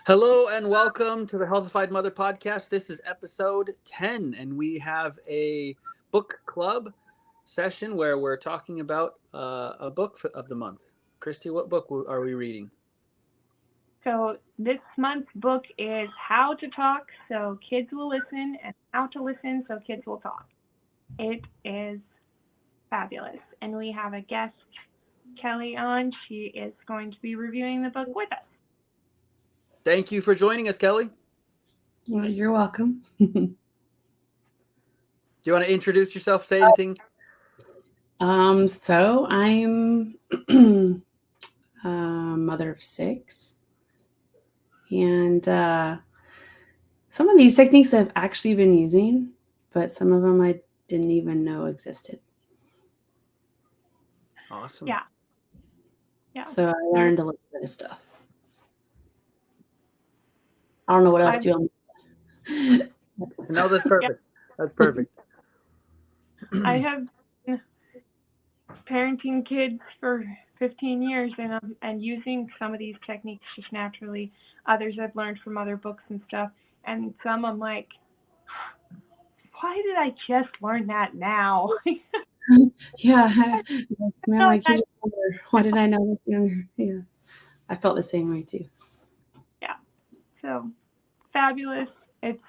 Hello and welcome to the Healthified Mother podcast. This is episode 10, and we have a book club session where we're talking about a book of the month. Kristi, what book are we reading? So this month's book is How to Talk So Kids Will Listen and How to Listen So Kids Will Talk. It is fabulous. And we have a guest, Kelly, on. She is going to be reviewing the book with us. Thank you for joining us, Kelly. Well, you're welcome. Do you want to introduce yourself, say anything? So I'm a mother of six, and some of these techniques I've actually been using, but some of them I didn't even know existed. Awesome. Yeah. So I learned a little bit of stuff. I don't know what else to do. No, that's perfect. That's perfect. I have been parenting kids for 15 years and using some of these techniques just naturally. Others I've learned from other books and stuff. And some I'm like, why did I just learn that now? Yeah, man, my kids are younger. Why did I know this younger? Yeah, I felt the same way too. Yeah, so fabulous. It's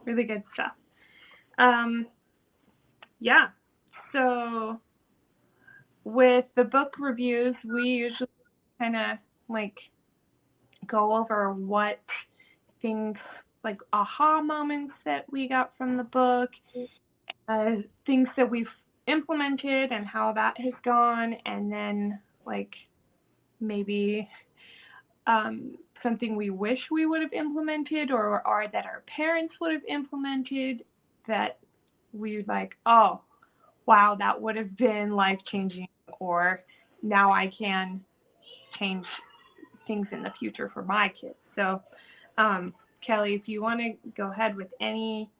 really good stuff. Yeah, so with the book reviews, we usually kind of like go over what things like aha moments that we got from the book, things that we've implemented and how that has gone, and then like maybe um, something we wish we would have implemented or that our parents would have implemented that we like, oh, wow, that would have been life changing, or now I can change things in the future for my kids. So, Kelly, if you want to go ahead with any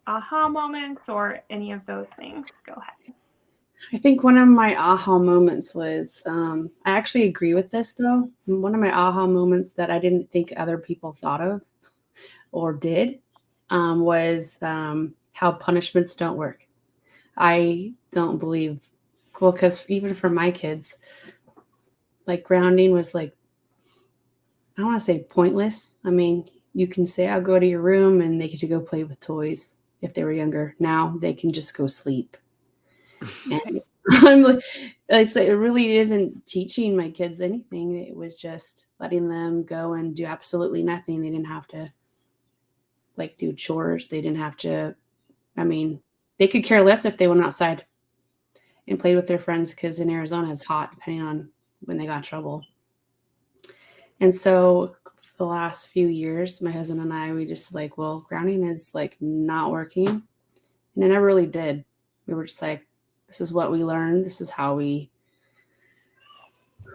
aha moments or any of those things, go ahead. I think one of my aha moments was I actually agree with this though. One of my aha moments that I didn't think other people thought of or did was how punishments don't work. I don't believe, well, because even for my kids, like grounding was like, I don't want to say pointless. I mean, you can say, I'll go to your room and they get to go play with toys if they were younger. Now they can just go sleep. And I'm like, it really isn't teaching my kids anything. It was just letting them go and do absolutely nothing. They didn't have to like do chores. They didn't have to, I mean, they could care less if they went outside and played with their friends because in Arizona it's hot depending on when they got in trouble. And so for the last few years, my husband and I, we just like, well, grounding is like not working. And it never really did. We were just like, this is what we learned. This is how we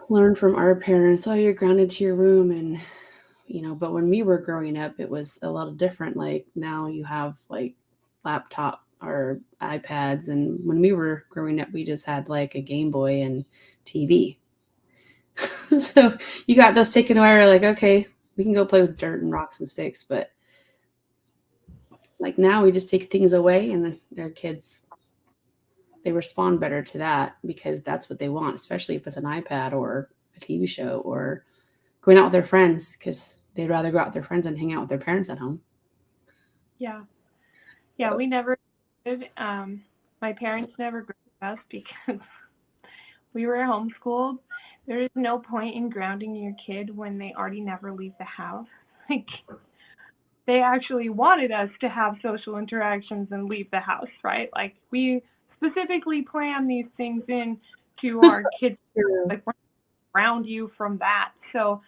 learn from our parents. Oh, you're grounded to your room. And, but when we were growing up, it was a lot different. Like now you have like laptop or iPads. And when we were growing up, we just had like a Game Boy and TV. So you got those taken away. We're like, okay, we can go play with dirt and rocks and sticks. But like now we just take things away and their kids, they respond better to that because that's what they want, especially if it's an iPad or a TV show or going out with their friends because they'd rather go out with their friends and hang out with their parents at home. Yeah, yeah, we never did. My parents never grounded us because we were homeschooled. There is no point in grounding your kid when they already never leave the house. Like they actually wanted us to have social interactions and leave the house, right? Like we specifically plan these things in to our kids, like we're ground you from that. So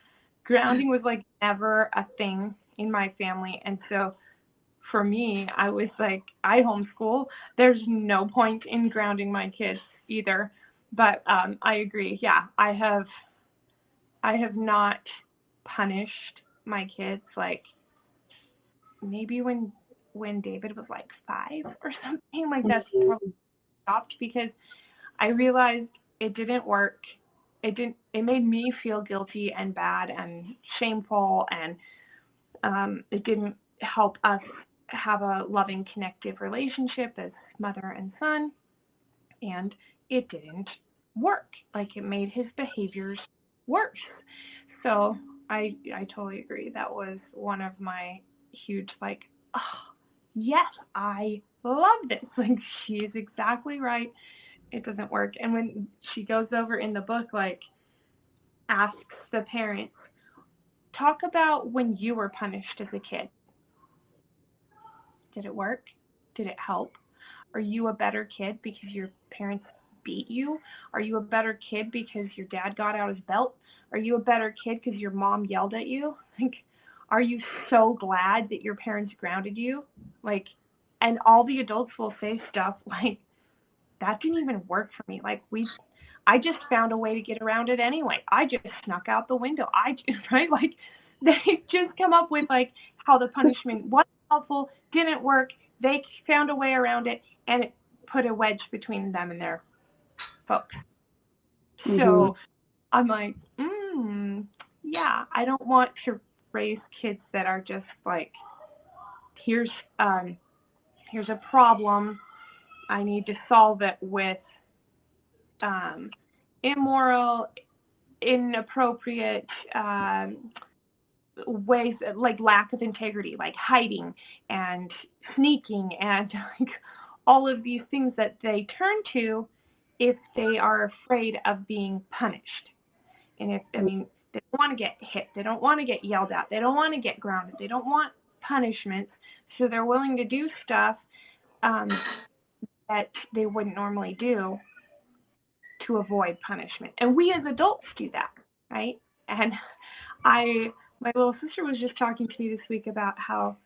grounding was like never a thing in my family, and so for me, I was like, I homeschool. There's no point in grounding my kids either. But I agree. Yeah, I have not punished my kids like maybe when David was like 5 or something like that. He probably stopped because I realized it didn't work. It didn't. It made me feel guilty and bad and shameful, and It didn't help us have a loving, connective relationship as mother and son, and it didn't work. Like, it made his behaviors worse. So I totally agree. That was one of my huge, like, oh, yes, I love this. Like, she is exactly right. It doesn't work. And when she goes over in the book, like, asks the parents, talk about when you were punished as a kid. Did it work? Did it help? Are you a better kid because your parents beat you? Are you a better kid because your dad got out his belt? Are you a better kid because your mom yelled at you? Like, are you so glad that your parents grounded you? Like, and all the adults will say stuff like, that didn't even work for me. Like, I just found a way to get around it anyway. I just snuck out the window. Right? Like, they just come up with, like, how the punishment wasn't helpful, didn't work. They found a way around it, and it put a wedge between them and their folks. Mm-hmm. So I'm like, yeah, I don't want to raise kids that are just like, here's a problem. I need to solve it with immoral, inappropriate ways, like lack of integrity, like hiding and sneaking and like all of these things that they turn to if they are afraid of being punished. And if, I mean, they don't want to get hit, they don't want to get yelled at, they don't want to get grounded, they don't want punishments, so they're willing to do stuff that they wouldn't normally do to avoid punishment. And we as adults do that, right? And my little sister was just talking to me this week about how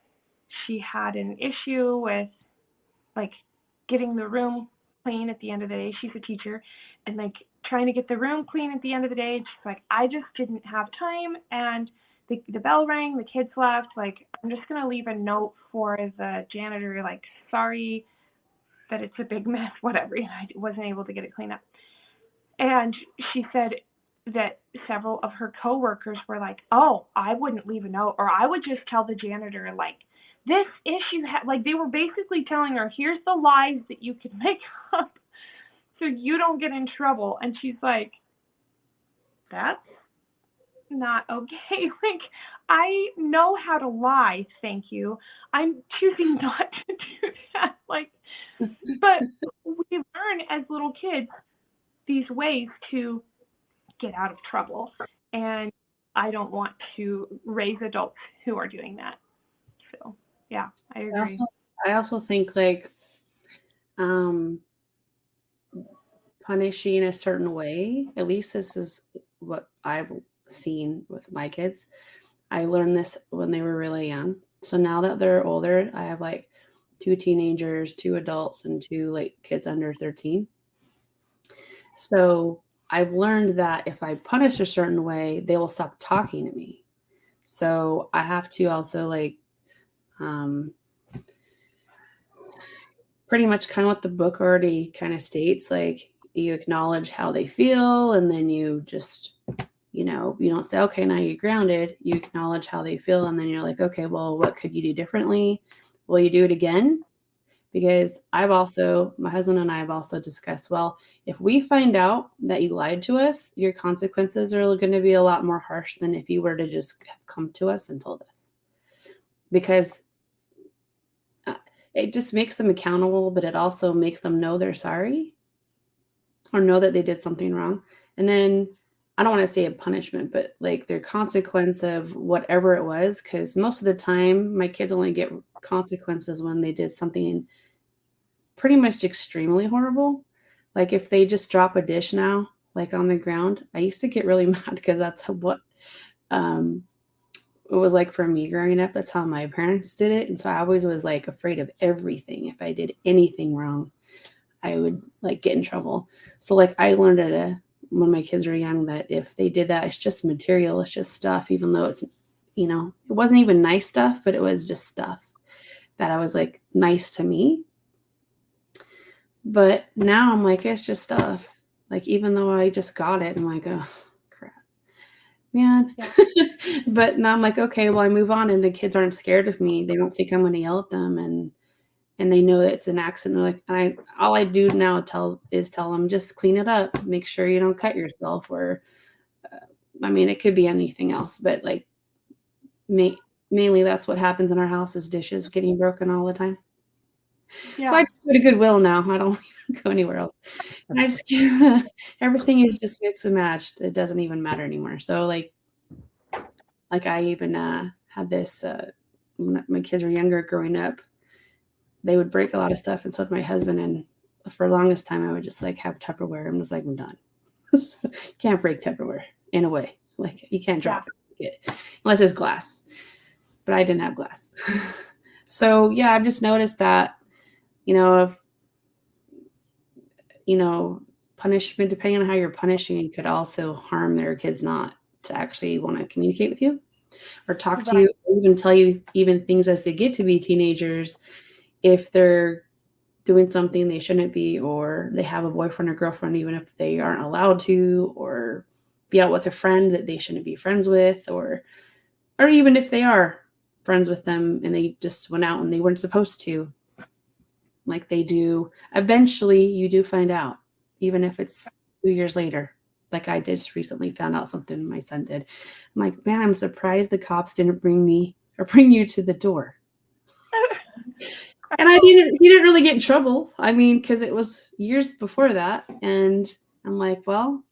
she had an issue with, like, getting the room clean at the end of the day. She's a teacher, and like trying to get the room clean at the end of the day. And she's like, I just didn't have time, and the bell rang, the kids left. Like, I'm just gonna leave a note for the janitor, like, sorry that it's a big mess, whatever. And I wasn't able to get it cleaned up. And she said that several of her coworkers were like, oh, I wouldn't leave a note, or I would just tell the janitor, like, this issue, like, they were basically telling her, here's the lies that you can make up so you don't get in trouble. And she's like, that's not okay. Like, I know how to lie, thank you. I'm choosing not to do that. Like, but we learn as little kids these ways to get out of trouble. And I don't want to raise adults who are doing that. So, yeah, I agree. I also think, like, punishing a certain way, at least this is what I've seen with my kids. I learned this when they were really young. So now that they're older, I have like 2 teenagers, 2 adults, and 2 like kids under 13. So I've learned that if I punish a certain way, they will stop talking to me. So I have to also, like, pretty much kind of what the book already kind of states, like, you acknowledge how they feel, and then you just, you don't say, okay, now you're grounded. You acknowledge how they feel, and then you're like, okay, well, what could you do differently? Will you do it again? Because my husband and I have also discussed, well, if we find out that you lied to us, your consequences are going to be a lot more harsh than if you were to just come to us and told us. Because it just makes them accountable, but it also makes them know they're sorry or know that they did something wrong. And then I don't want to say a punishment, but like their consequence of whatever it was, because most of the time my kids only get consequences when they did something pretty much extremely horrible. Like if they just drop a dish now, like on the ground, I used to get really mad because that's what it was like for me growing up. That's how my parents did it. And so I always was like afraid of everything. If I did anything wrong, I would like get in trouble. So like I learned when my kids were young that if they did that, it's just material, it's just stuff, even though it's, it wasn't even nice stuff, but it was just stuff that I was like nice to me. But now I'm like, it's just stuff. Like, even though I just got it, I'm like, oh, crap. man. Yeah. But now I'm like, okay, well, I move on, and the kids aren't scared of me. They don't think I'm going to yell at them, and they know that it's an accident. They're like, all I do now tell them, just clean it up, make sure you don't cut yourself, or I mean, it could be anything else, but like mainly that's what happens in our house is dishes getting broken all the time. Yeah. So I just go to Goodwill now. I don't even go anywhere else. And I just everything is just mixed and matched. It doesn't even matter anymore. So like I even had this when my kids were younger growing up, they would break a lot of stuff, and so did my husband. And for the longest time, I would just like have Tupperware and was like, I'm done. You can't break Tupperware in a way. Like you can't drop it unless it's glass. But I didn't have glass. So yeah, I've just noticed that, punishment, depending on how you're punishing, could also harm their kids not to actually want to communicate with you or talk to you, or even tell you even things as they get to be teenagers, if they're doing something they shouldn't be, or they have a boyfriend or girlfriend, even if they aren't allowed to, or be out with a friend that they shouldn't be friends with, or even if they are friends with them and they just went out and they weren't supposed to, like they do. Eventually you do find out, even if it's 2 years later. Like I just recently found out something my son did. I'm like, man, I'm surprised the cops didn't bring you to the door. And he didn't really get in trouble. I mean, because it was years before that. And I'm like, well,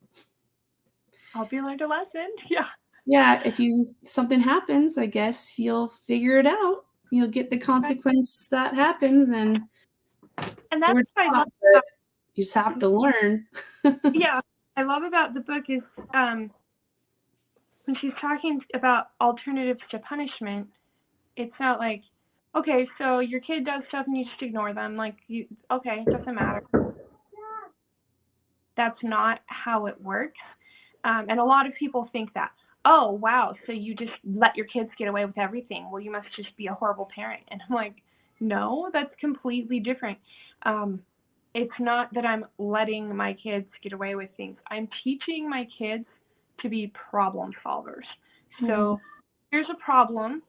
Hope you learned a lesson. Yeah. Yeah, if something happens, I guess you'll figure it out. You'll get the consequence that happens, and that's what I love. You just have to learn. Yeah, I love about the book is when she's talking about alternatives to punishment. It's not like, okay, so your kid does stuff and you just ignore them. Like okay, it doesn't matter. That's not how it works. And a lot of people think that, oh, wow, so you just let your kids get away with everything. Well, you must just be a horrible parent. And I'm like, no, that's completely different. It's not that I'm letting my kids get away with things. I'm teaching my kids to be problem solvers. So here's a problem.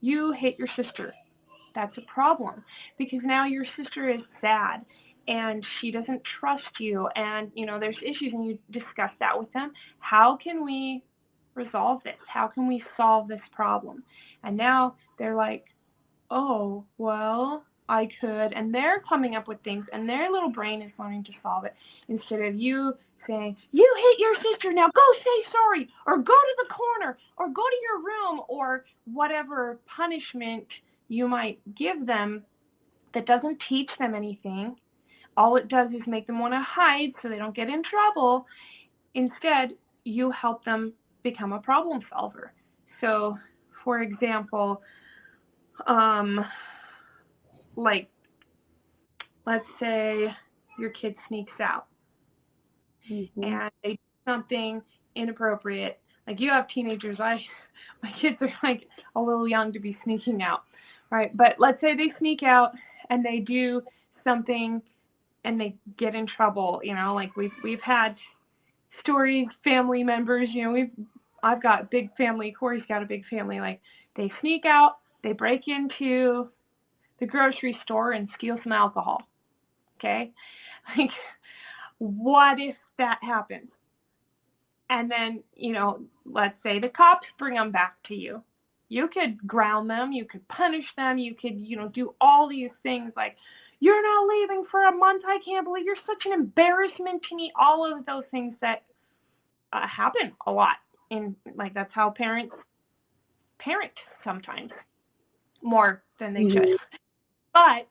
You hit your sister. That's a problem because now your sister is sad and she doesn't trust you, and there's issues, and you discuss that with them. How can we resolve this? How can we solve this problem? And now they're like, oh, well, I could, and they're coming up with things, and their little brain is learning to solve it instead of you saying, you hit your sister, now go say sorry, or go to the corner, or go to your room, or whatever punishment you might give them that doesn't teach them anything. All it does is make them want to hide so they don't get in trouble. Instead, you help them become a problem solver. So, for example, like, let's say your kid sneaks out and they do something inappropriate. Like, you have teenagers. My kids are like a little young to be sneaking out, right? But let's say they sneak out and they do something and they get in trouble. Like we've had stories, family members. I've got a big family. Cory's got a big family. Like they sneak out, they break into the grocery store and steal some alcohol. Okay, like what if that happens? And then let's say the cops bring them back to you. You could ground them, you could punish them, you could do all these things like, you're not leaving for a month, I can't believe you're such an embarrassment to me. All of those things that happen a lot. And like that's how parents parent sometimes more than they should. But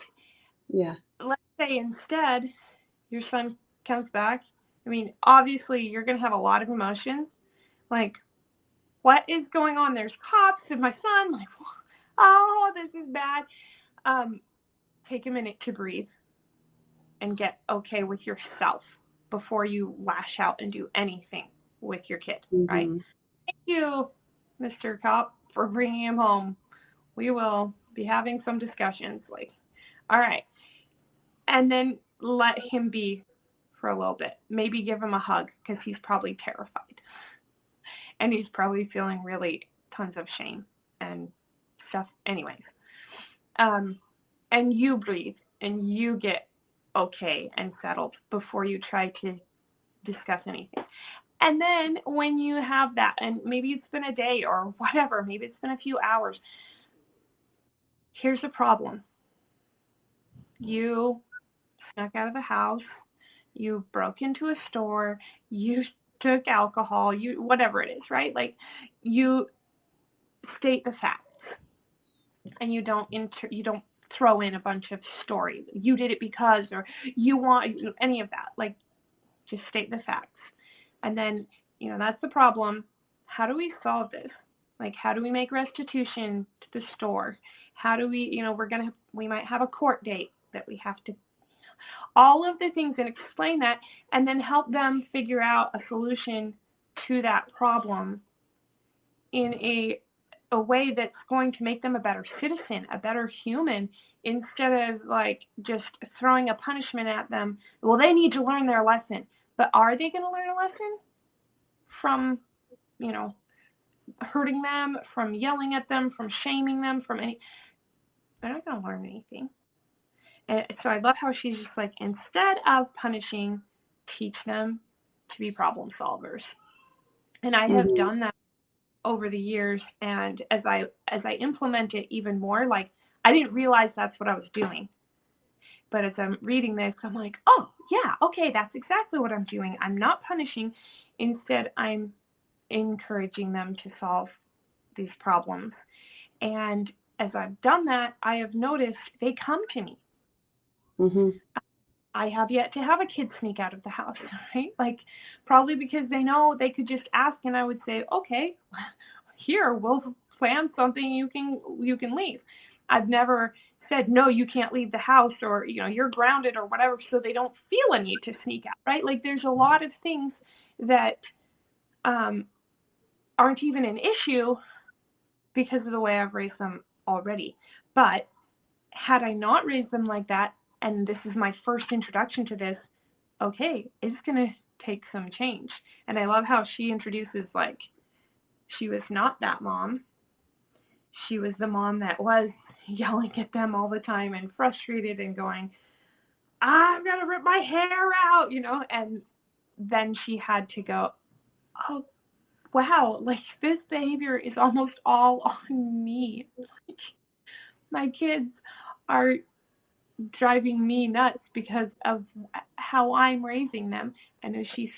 yeah, let's say instead your son comes back. I mean, obviously you're going to have a lot of emotions. Like, what is going on? There's cops and my son. Like, oh, this is bad. Take a minute to breathe and get okay with yourself before you lash out and do anything with your kid, right? Thank you, Mr. Cop, for bringing him home. We will be having some discussions. Like, all right. And then let him be for a little bit. Maybe give him a hug because he's probably terrified. And he's probably feeling really tons of shame and stuff anyways. And you breathe and you get okay and settled before you try to discuss anything. And then when you have that, and maybe it's been a day or whatever, maybe it's been a few hours, here's the problem. You snuck out of the house, you broke into a store, you took alcohol, you whatever it is, right? Like, you state the facts, and you don't throw in a bunch of stories. You did it because, or you want, any of that. Like, just state the facts. And then, that's the problem. How do we solve this? Like, how do we make restitution to the store? How do we, we might have a court date that we have to, all of the things, and explain that, and then help them figure out a solution to that problem in a way that's going to make them a better citizen, a better human, instead of like just throwing a punishment at them. Well, they need to learn their lesson. But are they going to learn a lesson from, hurting them, from yelling at them, from shaming them, they're not going to learn anything. And so I love how she's just like, instead of punishing, teach them to be problem solvers. And I have done that over the years. And as I implement it even more, like, I didn't realize that's what I was doing. But as I'm reading this, I'm like, oh, yeah, okay, that's exactly what I'm doing. I'm not punishing. Instead, I'm encouraging them to solve these problems. And as I've done that, I have noticed they come to me. I have yet to have a kid sneak out of the house, right? Like, probably because they know they could just ask, and I would say, okay, here, we'll plan something, you can leave. I've never said, no, you can't leave the house, or, you're grounded or whatever, so they don't feel a need to sneak out, right? Like, there's a lot of things that aren't even an issue because of the way I've raised them already. But had I not raised them like that, and this is my first introduction to this, okay, it's going to take some change. And I love how she introduces, like, she was not that mom. She was the mom that was yelling at them all the time and frustrated and going, I'm going to rip my hair out, and then she had to go, oh, wow, like, this behavior is almost all on me. Like, my kids are driving me nuts because of how I'm raising them. And as she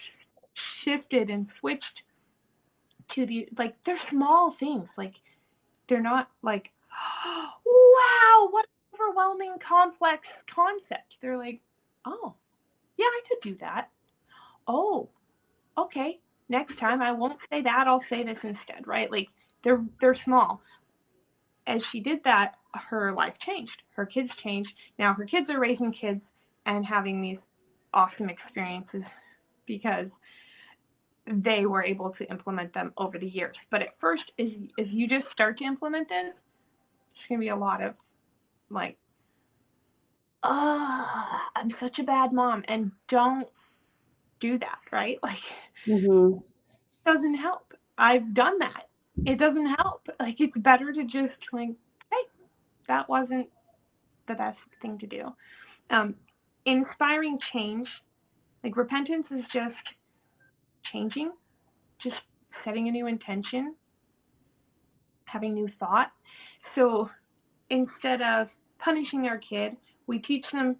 shifted and switched to like, they're small things. Like, they're not like, wow, what an overwhelming complex concept. They're like, oh, yeah, I could do that. Oh, okay. Next time I won't say that, I'll say this instead, right? Like, they're small. As she did that, her life changed. Her kids changed. Now her kids are raising kids and having these awesome experiences because they were able to implement them over the years. But at first, as you just start to implement this, there's going to be a lot of like, I'm such a bad mom. And don't do that, right? Like, it doesn't help. I've done that. It doesn't help. Like, it's better to just like, hey, that wasn't the best thing to do. Inspiring change, like, repentance is just changing, just setting a new intention, having new thought. So instead of punishing our kid, we teach them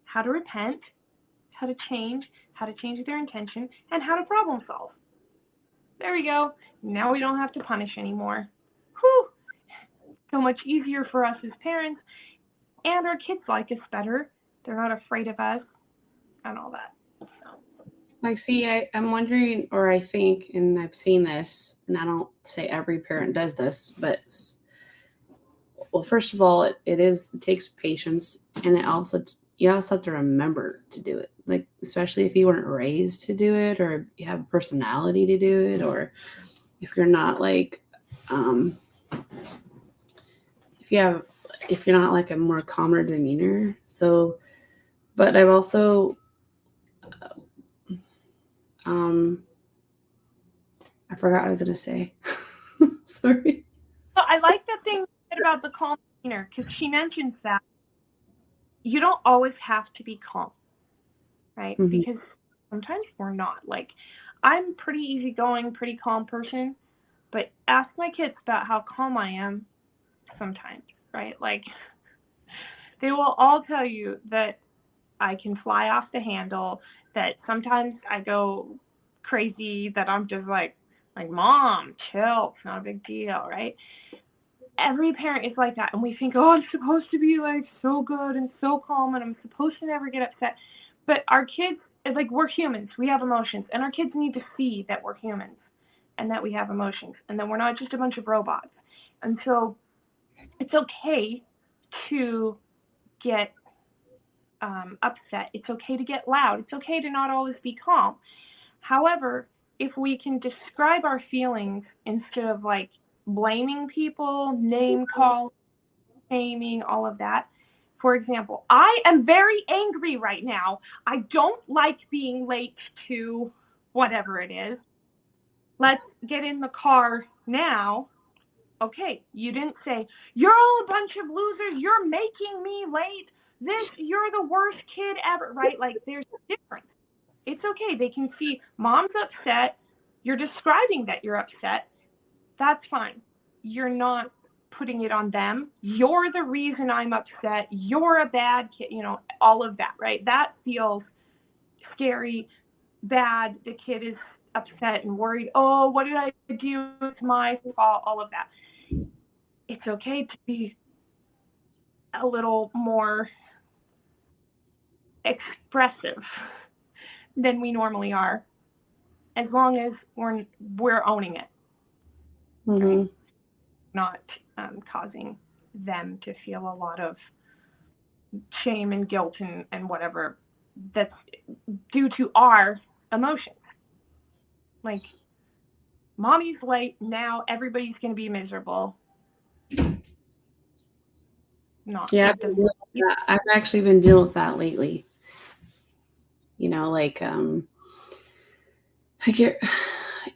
how to repent, how to change their intention, and how to problem solve. There we go. Now we don't have to punish anymore. Whew. So much easier for us as parents, and our kids like us better. They're not afraid of us and all that. So. Like, see, I'm wondering, or I think, and I've seen this, and I don't say every parent does this, but, well, first of all, it takes patience, and you also have to remember to do it. Like, especially if you weren't raised to do it, or you have a personality to do it, or if you're not like, if you're not like a more calmer demeanor. So, but I've also, I forgot what I was going to say. Sorry. So I like the thing about the calm demeanor, because she mentions that you don't always have to be calm, right? Mhm. Because sometimes we're not. Like, I'm pretty easygoing, pretty calm person, but ask my kids about how calm I am sometimes, right? Like, they will all tell you that I can fly off the handle, that sometimes I go crazy, that I'm just like, Mom, chill, it's not a big deal, right? Every parent is like that, and we think, oh, I'm supposed to be like so good and so calm, and I'm supposed to never get upset. But our kids, it's like, we're humans, we have emotions, and our kids need to see that we're humans and that we have emotions and that we're not just a bunch of robots. And so it's okay to get upset. It's okay to get loud. It's okay to not always be calm. However, if we can describe our feelings instead of like blaming people, name calling, shaming, all of that. For example, I am very angry right now. I don't like being late to whatever it is. Let's get in the car now. Okay, you didn't say, you're all a bunch of losers, you're making me late, you're the worst kid ever, right? Like, there's a difference. It's okay. They can see Mom's upset. You're describing that you're upset. That's fine. You're not putting it on them. You're the reason I'm upset. You're a bad kid, all of that, right? That feels scary, bad. The kid is upset and worried. Oh, what did I do? It's my fault, all of that. It's okay to be a little more expressive than we normally are, as long as we're owning it, right? Not causing them to feel a lot of shame and guilt and whatever that's due to our emotions. Like, Mommy's late, now everybody's going to be miserable. Yeah, I've actually been dealing with that lately. Like I get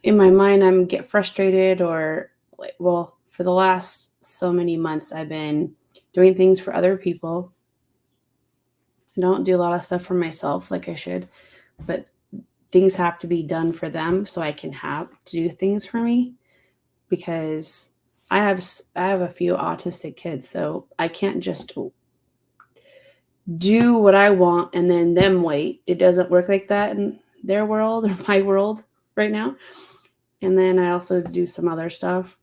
in my mind, I'm get frustrated, or like, well, for the last so many months, I've been doing things for other people. I don't do a lot of stuff for myself like I should, but things have to be done for them so I can have to do things for me, because I have a few autistic kids, so I can't just do what I want and then them wait. It doesn't work like that in their world or my world right now. And then I also do some other stuff,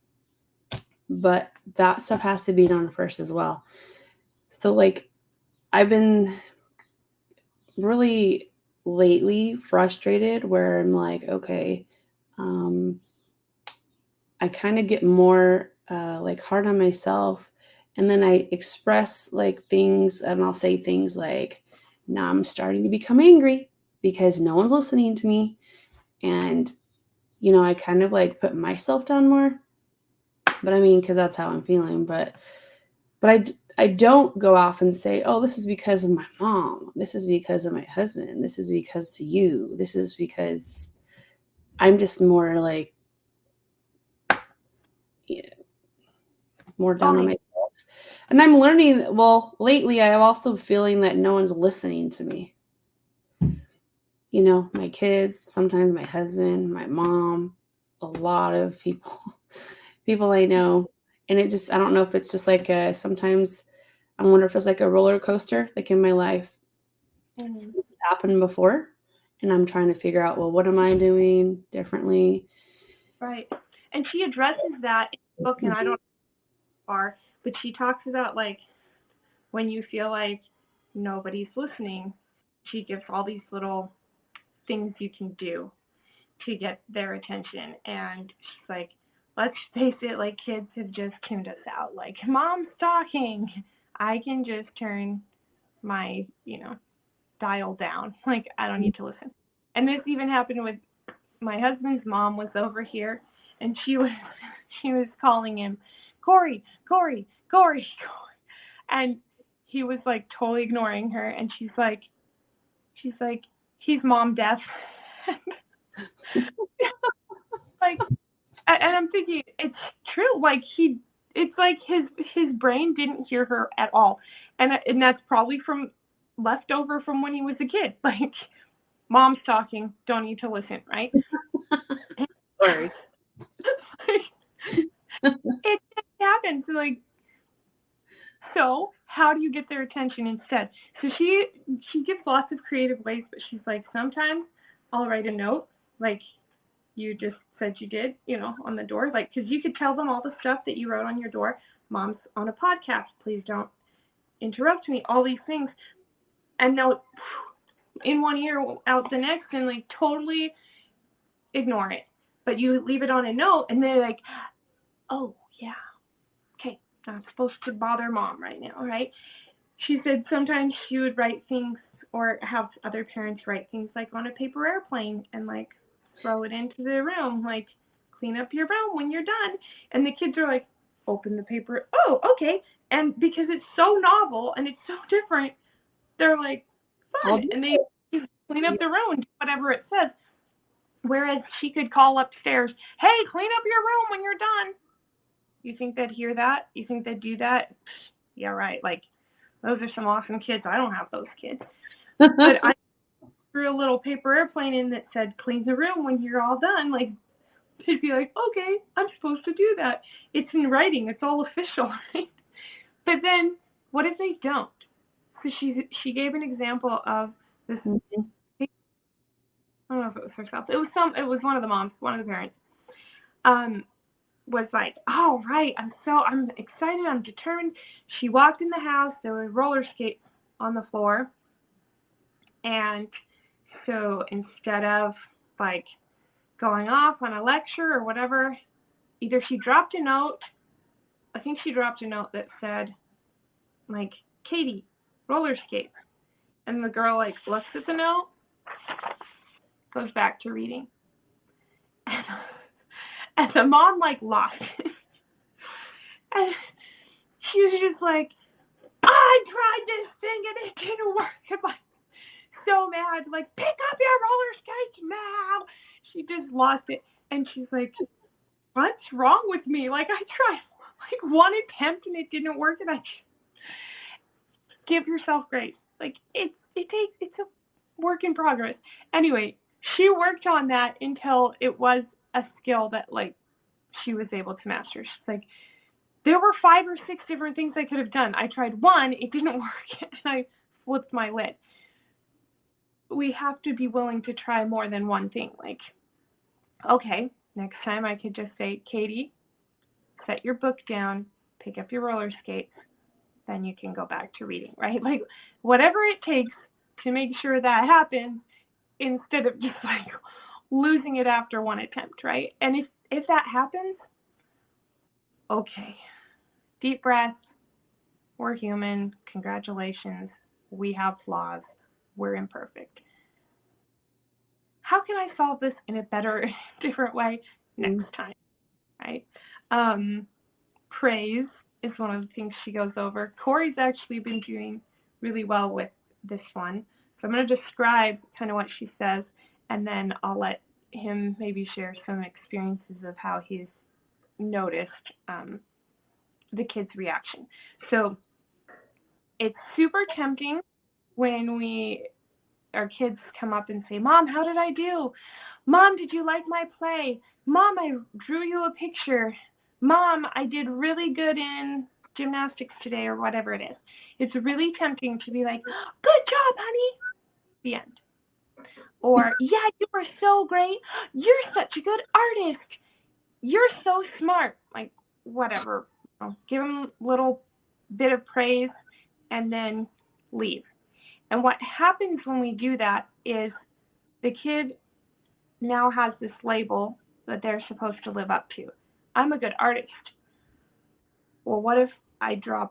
but that stuff has to be done first as well. So like, I've been really lately frustrated where I'm like, okay, I kind of get more like hard on myself. And then I express like things, and I'll say things like, now I'm starting to become angry because no one's listening to me. And, I kind of like put myself down more, but I mean, because that's how I'm feeling. But I don't go off and say, oh, this is because of my mom. This is because of my husband. This is because of you. This is because I'm just more like, more down on myself. And I'm learning, well, lately I am also feeling that no one's listening to me. My kids, sometimes my husband, my mom, a lot of people I know. And I don't know if it's just like sometimes I wonder if it's like a roller coaster, like in my life. This has happened before, and I'm trying to figure out, well, what am I doing differently? Right. And she addresses that in the book, and I don't know far, but she talks about like when you feel like nobody's listening, she gives all these little things you can do to get their attention. And she's like, let's face it, like, kids have just tuned us out. Like, Mom's talking, I can just turn my dial down. Like, I don't need to listen. And this even happened with my husband's mom. Was over here, and she was calling him Cory, Cory, Cory, Cory, and he was like totally ignoring her. And she's like, he's mom deaf. Like, And I'm thinking, it's true. Like it's like his brain didn't hear her at all, and that's probably from leftover from when he was a kid. Like, mom's talking, don't need to listen, right? Sorry. It just happens. Like, so how do you get their attention instead? So she gives lots of creative ways, but she's like, sometimes I'll write a note, like you just said you did, on the door, like, because you could tell them all the stuff that you wrote on your door. Mom's on a podcast, please don't interrupt me, all these things, and they'll in one ear out the next and like totally ignore it. But you leave it on a note and they're like, oh yeah, okay, not supposed to bother mom right now, right? She said sometimes she would write things or have other parents write things like on a paper airplane and like throw it into the room, like clean up your room when you're done. And the kids are like, open the paper, oh, okay. And because it's so novel and it's so different, they're like, fun. And they clean up the room, do whatever it says. Whereas she could call upstairs, hey, clean up your room when you're done. You think they'd hear that? You think they'd do that? Yeah, right. Like, those are some awesome kids. I don't have those kids. But I threw a little paper airplane in that said, clean the room when you're all done. Like, they'd be like, okay, I'm supposed to do that. It's in writing. It's all official, right? But then, what if they don't? So she gave an example of this. Mm-hmm. I don't know if it was herself. It was one of the moms, one of the parents. Was like, oh right, I'm excited, I'm determined. She walked in the house, there were roller skates on the floor, and so instead of like going off on a lecture or whatever, either she dropped a note, I think she dropped a note that said like, Katie, roller skates, and the girl like looks at the note, goes back to reading, and the mom like lost it. And she was just like, I tried this thing and it didn't work. I'm like, so mad, like, pick up your roller skates now. She just lost it. And she's like, what's wrong with me? Like, I tried like one attempt and it didn't work. And I just, give yourself grace. Like, it's a work in progress. Anyway, she worked on that until it was a skill that like she was able to master. She's like, there were 5 or 6 different things I could have done. I tried one, it didn't work, and I flipped my lid. We have to be willing to try more than one thing. Like, okay, next time I could just say, Katie, set your book down, pick up your roller skates, then you can go back to reading, right? Like, whatever it takes to make sure that happens instead of just like losing it after one attempt, right? And if that happens, okay. Deep breath. We're human. Congratulations. We have flaws. We're imperfect. How can I solve this in a better, different way next time, right? Praise is one of the things she goes over. Cory's actually been doing really well with this one. So I'm going to describe kind of what she says, and then I'll let him maybe share some experiences of how he's noticed the kids' reaction. So it's super tempting when our kids come up and say, Mom, how did I do? Mom, did you like my play? Mom, I drew you a picture. Mom, I did really good in gymnastics today, or whatever it is. It's really tempting to be like, good job, honey. The end. Or, yeah, you were so great. You're such a good artist. You're so smart. Like, whatever. Give them a little bit of praise and then leave. And what happens when we do that is the kid now has this label that they're supposed to live up to. I'm a good artist. Well, what if I draw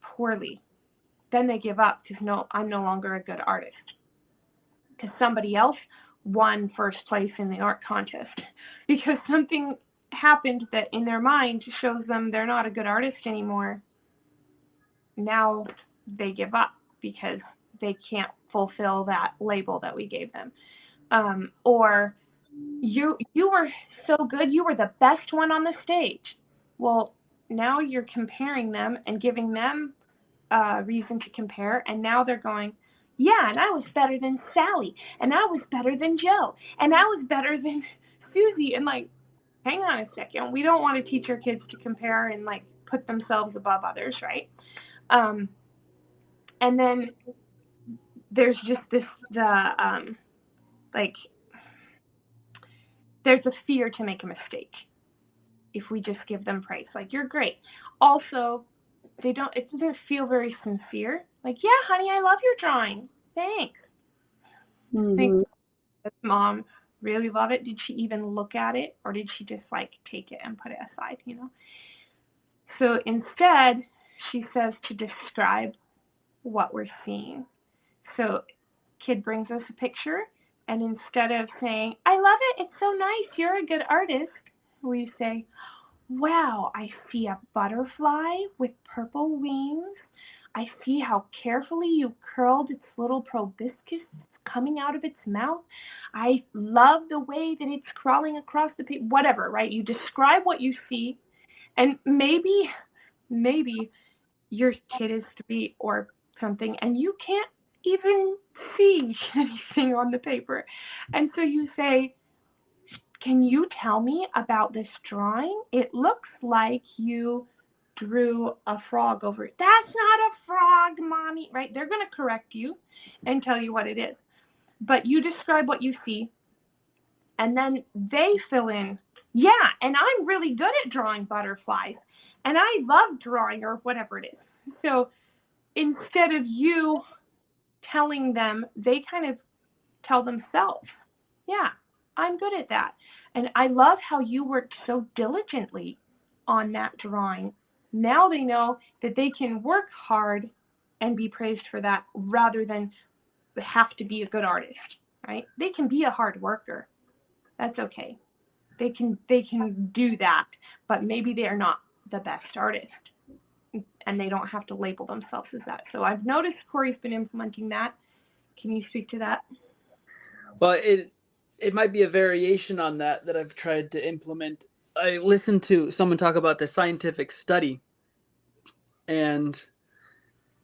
poorly? Then they give up because no, I'm no longer a good artist. Because somebody else won first place in the art contest. Because something happened that in their mind shows them they're not a good artist anymore. Now they give up because they can't fulfill that label that we gave them. Or you were so good. You were the best one on the stage. Well, now you're comparing them and giving them reason to compare, and now they're going, yeah, and I was better than Sally, and I was better than Joe, and I was better than Susie. And like, hang on a second, we don't want to teach our kids to compare and like put themselves above others, right? And then there's just this like there's a fear to make a mistake if we just give them praise, like you're great. Also, it doesn't feel very sincere. Like, yeah, honey, I love your drawing. Thanks. Thanks. Mom really love it. Did she even look at it, or did she just like take it and put it aside, you know? So instead, she says to describe what we're seeing. So kid brings us a picture, and instead of saying, I love it, it's so nice, you're a good artist, we say, wow, I see a butterfly with purple wings. I see how carefully you curled its little proboscis coming out of its mouth. I love the way that it's crawling across the paper, whatever, right? You describe what you see, and maybe your kid is 3 or something, and you can't even see anything on the paper. And so you say, can you tell me about this drawing? It looks like you drew a frog over it. That's not a frog, Mommy, right? They're going to correct you and tell you what it is. But you describe what you see, and then they fill in, yeah, and I'm really good at drawing butterflies, and I love drawing, or whatever it is. So instead of you telling them, they kind of tell themselves, yeah, I'm good at that. And I love how you worked so diligently on that drawing. Now they know that they can work hard and be praised for that rather than have to be a good artist, right? They can be a hard worker. That's okay. They can do that, but maybe they are not the best artist, and they don't have to label themselves as that. So I've noticed Cory's been implementing that. Can you speak to that? Well, it might be a variation on that I've tried to implement. I listened to someone talk about the scientific study, and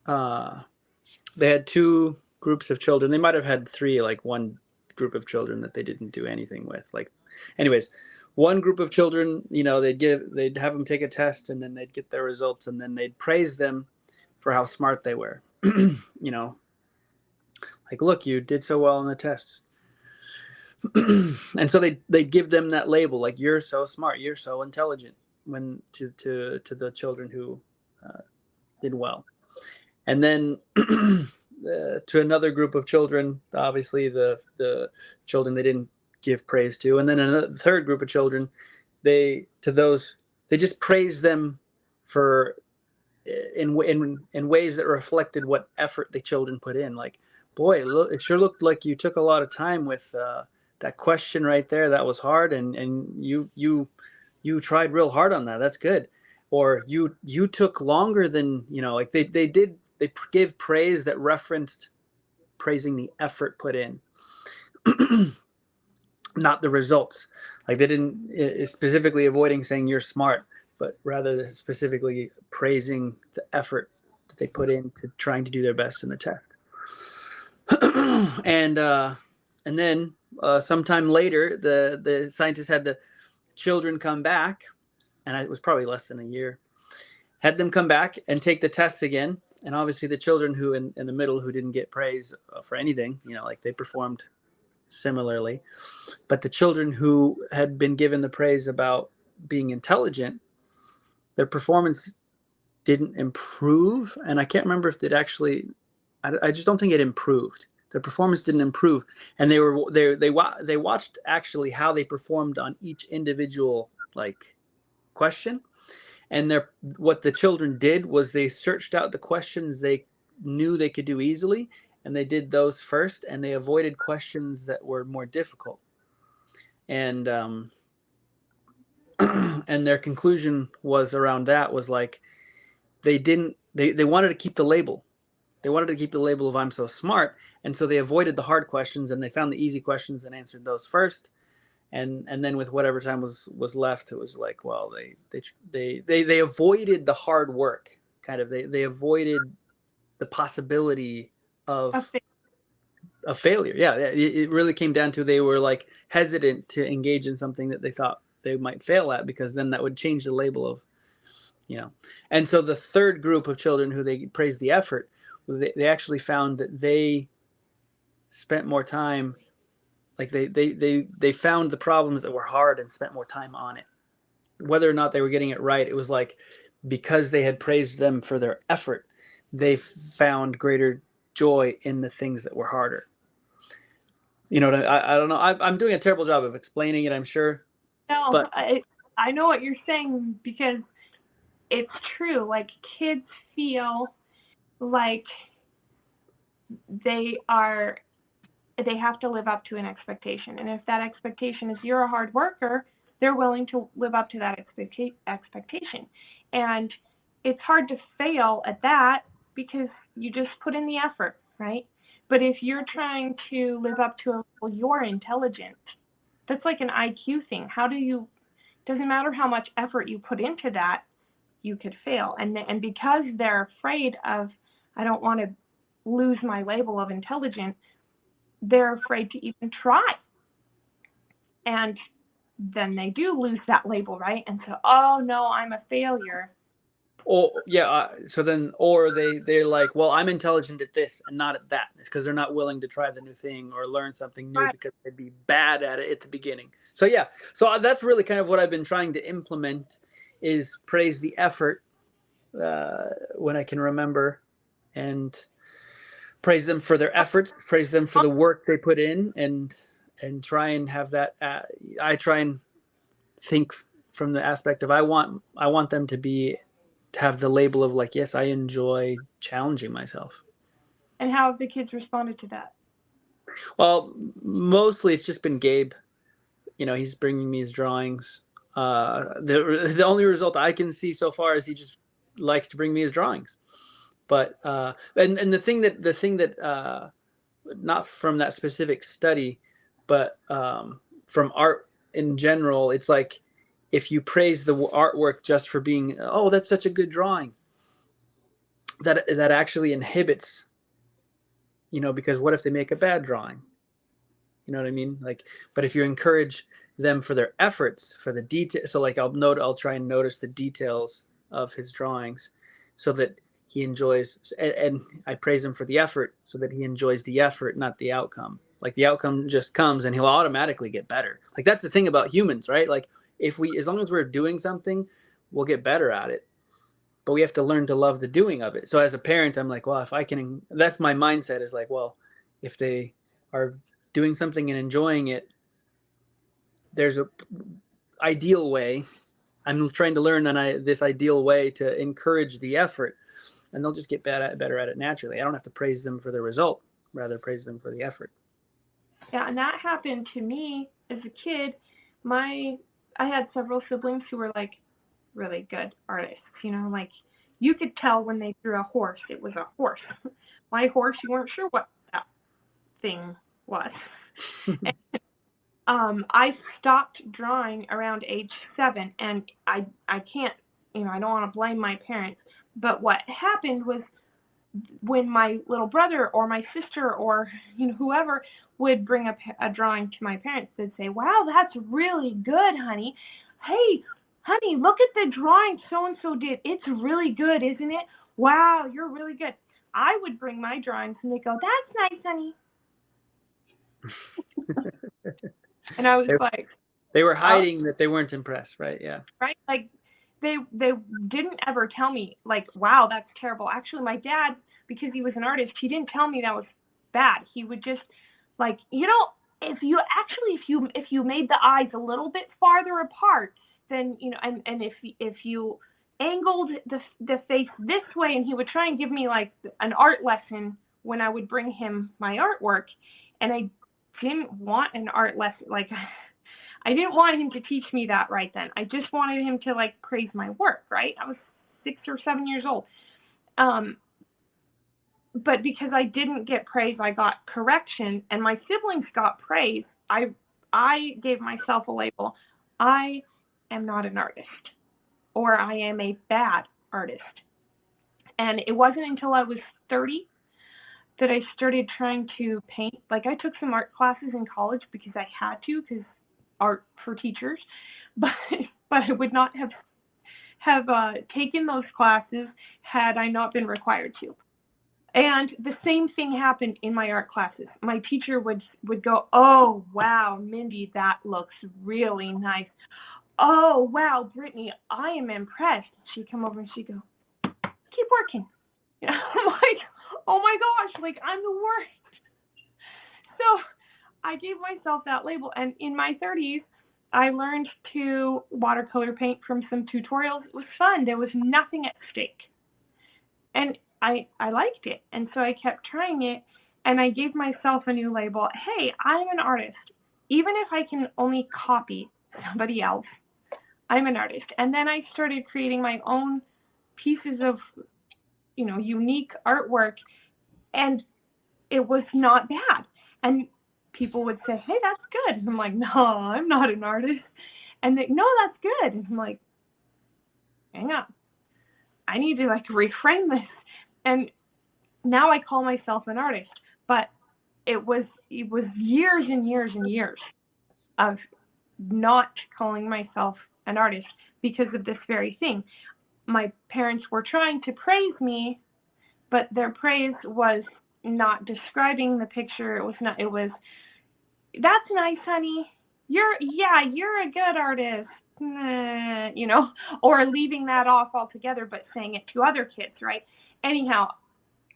they had 2 groups of children. They might have had 3, like one group of children that they didn't do anything with. Like, anyways, one group of children, you know, they'd have them take a test, and then they'd get their results, and then they'd praise them for how smart they were. You know, like, look, you did so well in the tests. And so they give them that label, like, you're so smart, you're so intelligent, when to the children who did well. And then to another group of children, obviously the children they didn't give praise to. And then another third group of children, they just praised them for in ways that reflected what effort the children put in. Like, boy, look, it sure looked like you took a lot of time with that question right there. That was hard, and you tried real hard on that. That's good. Or you took longer than, you know, like they gave praise that referenced praising the effort put in, not the results. Like, they didn't specifically avoiding saying you're smart, but rather specifically praising the effort that they put into trying to do their best in the test. And then sometime later, the scientists had the children come back, and it was probably less than a year, had them come back and take the tests again. And obviously the children who in the middle, who didn't get praise for anything, you know, like, they performed similarly. But the children who had been given the praise about being intelligent, their performance didn't improve. And I can't remember if it actually, I just don't think it improved. Their performance didn't improve. And they watched actually how they performed on each individual, like, question. And what the children did was they searched out the questions they knew they could do easily, and they did those first, and they avoided questions that were more difficult. And and their conclusion was around that was like, they wanted to keep the label. They wanted to keep the label of I'm so smart, and so they avoided the hard questions, and they found the easy questions and answered those first. and then with whatever time was left, it was like, well, they avoided the hard work, kind of. They avoided the possibility of a failure. Yeah, it really came down to they were like hesitant to engage in something that they thought they might fail at, because then that would change the label of, And so the third group of children who they praised the effort, they actually found that they spent more time, like they found the problems that were hard and spent more time on it. Whether or not they were getting it right, it was like, because they had praised them for their effort, they found greater joy in the things that were harder. I don't know. I'm doing a terrible job of explaining it, I'm sure. No, but I know what you're saying, because it's true. Like, kids feel like they have to live up to an expectation. And if that expectation is you're a hard worker, they're willing to live up to that expectation. And it's hard to fail at that because you just put in the effort, right? But if you're trying to live up to a level you're intelligent, that's like an IQ thing. Doesn't matter how much effort you put into that, you could fail. And because they're afraid of, I don't want to lose my label of intelligent, they're afraid to even try. And then they do lose that label, right? And so, oh no, I'm a failure. Or they're like, well, I'm intelligent at this and not at that. It's because they're not willing to try the new thing or learn something new, because they'd be bad at it at the beginning. So that's really kind of what I've been trying to implement, is praise the effort when I can remember, and praise them for their efforts, praise them for the work they put in, and try and have that. I try and think from the aspect of I want them to have the label of like, yes, I enjoy challenging myself. And how have the kids responded to that? Well, mostly it's just been Gabe. He's bringing me his drawings. The only result I can see so far is he just likes to bring me his drawings. But and the thing that not from that specific study, but from art in general, it's like, if you praise the artwork just for being, oh, that's such a good drawing, that actually inhibits, because what if they make a bad drawing? You know what I mean? Like, but if you encourage them for their efforts, for the detail, so like I'll try and notice the details of his drawings, so that he enjoys, and I praise him for the effort so that he enjoys the effort, not the outcome. Like, the outcome just comes and he'll automatically get better. Like, that's the thing about humans, right? Like, as long as we're doing something, we'll get better at it. But we have to learn to love the doing of it. So as a parent, I'm like, well, if I can, that's my mindset, is like, well, if they are doing something and enjoying it, there's a ideal way. I'm trying to learn this ideal way to encourage the effort, and they'll just get better at it naturally. I don't have to praise them for the result, rather praise them for the effort. Yeah, and that happened to me as a kid. I had several siblings who were like really good artists, like you could tell when they drew a horse, it was a horse. My horse, you weren't sure what that thing was. And, I stopped drawing around age 7, and I can't, I don't want to blame my parents, but what happened was, when my little brother or my sister or whoever would bring up a drawing to my parents, they'd say, wow, that's really good, honey. Hey, honey, look at the drawing so-and-so did. It's really good, isn't it? Wow, you're really good. I would bring my drawings and they go, that's nice, honey. And I was like, they were hiding that they weren't impressed, right? Yeah. Right? Like, they didn't ever tell me, like, wow, that's terrible. Actually, my dad, because he was an artist, he didn't tell me that was bad. He would just, like, if you made the eyes a little bit farther apart, then, and if you angled the face this way, and he would try and give me like an art lesson when I would bring him my artwork, and I didn't want an art lesson, like, I didn't want him to teach me that right then. I just wanted him to like praise my work, right? I was 6 or 7 years old. But because I didn't get praise, I got correction, and my siblings got praise. I I gave myself a label. I am not an artist, or I am a bad artist. And it wasn't until I was 30 that I started trying to paint. Like, I took some art classes in college because I had to, because art for teachers, but I would not have taken those classes had I not been required to. And the same thing happened in my art classes. My teacher would go, "Oh, wow, Mindy, that looks really nice. Oh, wow, Brittany, I am impressed." She'd come over and she'd go, "Keep working." I'm like, oh my gosh, like, I'm the worst. So I gave myself that label. And in my 30s, I learned to watercolor paint from some tutorials. It was fun. There was nothing at stake. And I liked it. And so I kept trying it. And I gave myself a new label. Hey, I'm an artist. Even if I can only copy somebody else, I'm an artist. And then I started creating my own pieces of, unique artwork. And it was not bad. And people would say, "Hey, that's good." And I'm like, "No, I'm not an artist." And they, "No, that's good." And I'm like, hang on. I need to reframe this. And now I call myself an artist. But it was years and years and years of not calling myself an artist because of this very thing. My parents were trying to praise me, but their praise was not describing the picture. It was, "That's nice, honey. You're a good artist." Or leaving that off altogether, but saying it to other kids, right? Anyhow,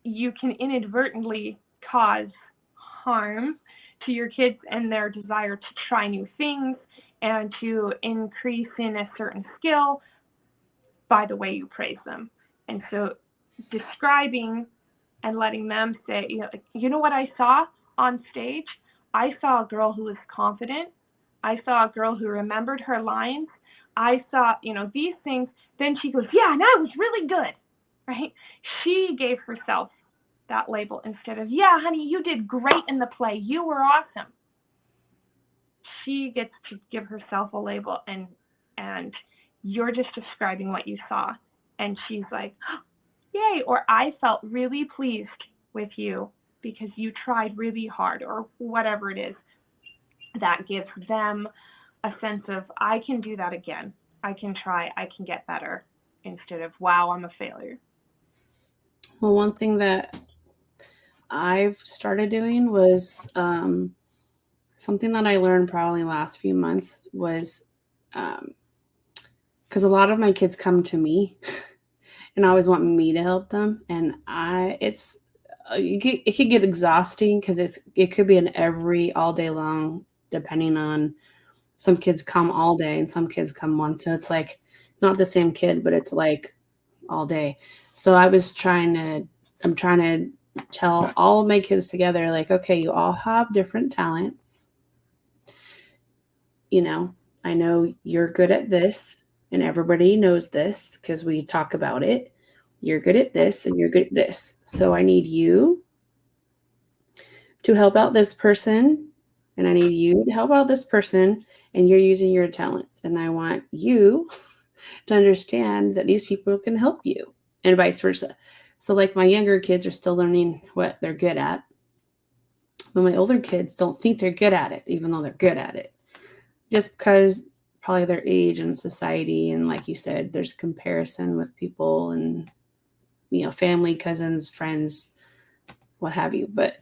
you can inadvertently cause harm to your kids and their desire to try new things and to increase in a certain skill by the way you praise them. And so describing and letting them say, you know what I saw on stage? I saw a girl who was confident. I saw a girl who remembered her lines. I saw, these things. Then she goes, "Yeah, and I was really good," right? She gave herself that label instead of, "Yeah, honey, you did great in the play. You were awesome." She gets to give herself a label, and you're just describing what you saw. And she's like, "Yay," or "I felt really pleased with you because you tried really hard," or whatever it is. That gives them a sense of, I can do that again. I can try. I can get better, instead of, "Wow, I'm a failure." Well, one thing that I've started doing was something that I learned probably last few months was because a lot of my kids come to me and always want me to help them, and it could get exhausting because it could be an all day long, depending on, some kids come all day and some kids come once, so it's like not the same kid, but it's like all day. So I'm trying to tell all of my kids together, like, okay, you all have different talents. I know you're good at this, and everybody knows this because we talk about it. You're good at this and you're good at this. So I need you to help out this person, and I need you to help out this person, and you're using your talents. And I want you to understand that these people can help you, and vice versa. So like, my younger kids are still learning what they're good at, but my older kids don't think they're good at it, even though they're good at it, just because probably their age and society. And like you said, there's comparison with people and, family, cousins, friends, what have you. But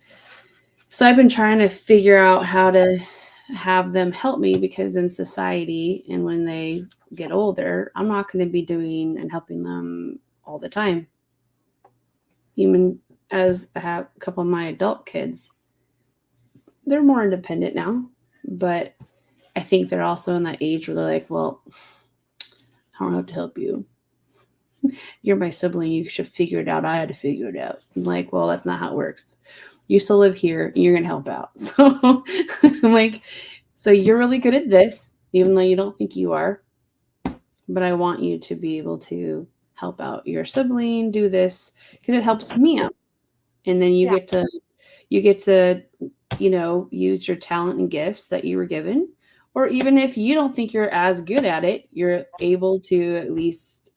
so I've been trying to figure out how to have them help me, because in society and when they get older, I'm not going to be doing and helping them all the time. Even as I have a couple of my adult kids, they're more independent now, but I think they're also in that age where they're like, "Well, I don't have to help you. You're my sibling. You should figure it out. I had to figure it out." I'm like, "Well, that's not how it works. You still live here and you're going to help out." So I'm like, "So you're really good at this, even though you don't think you are, but I want you to be able to help out your sibling, do this, because it helps me out." And then you get to use your talent and gifts that you were given. Or even if you don't think you're as good at it, you're able to at least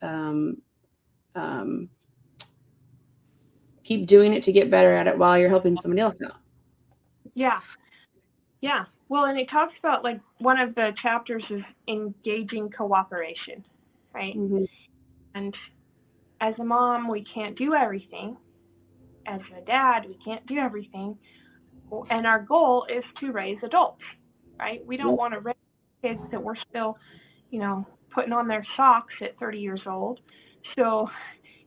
keep doing it to get better at it while you're helping somebody else out. Yeah. Yeah. Well, and it talks about, like, one of the chapters is engaging cooperation, right? Mm-hmm. And as a mom, we can't do everything. As a dad, we can't do everything. And our goal is to raise adults, right? We don't Yep. want to raise kids that we're still, putting on their socks at 30 years old. So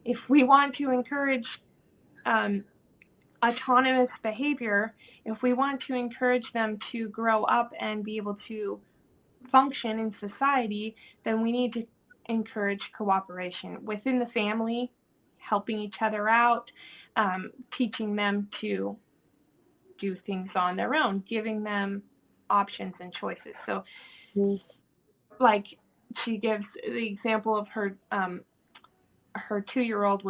if we want to encourage autonomous behavior, if we want to encourage them to grow up and be able to function in society, then we need to encourage cooperation within the family, helping each other out, teaching them to do things on their own, giving them options and choices. So, like, she gives the example of her 2-year-old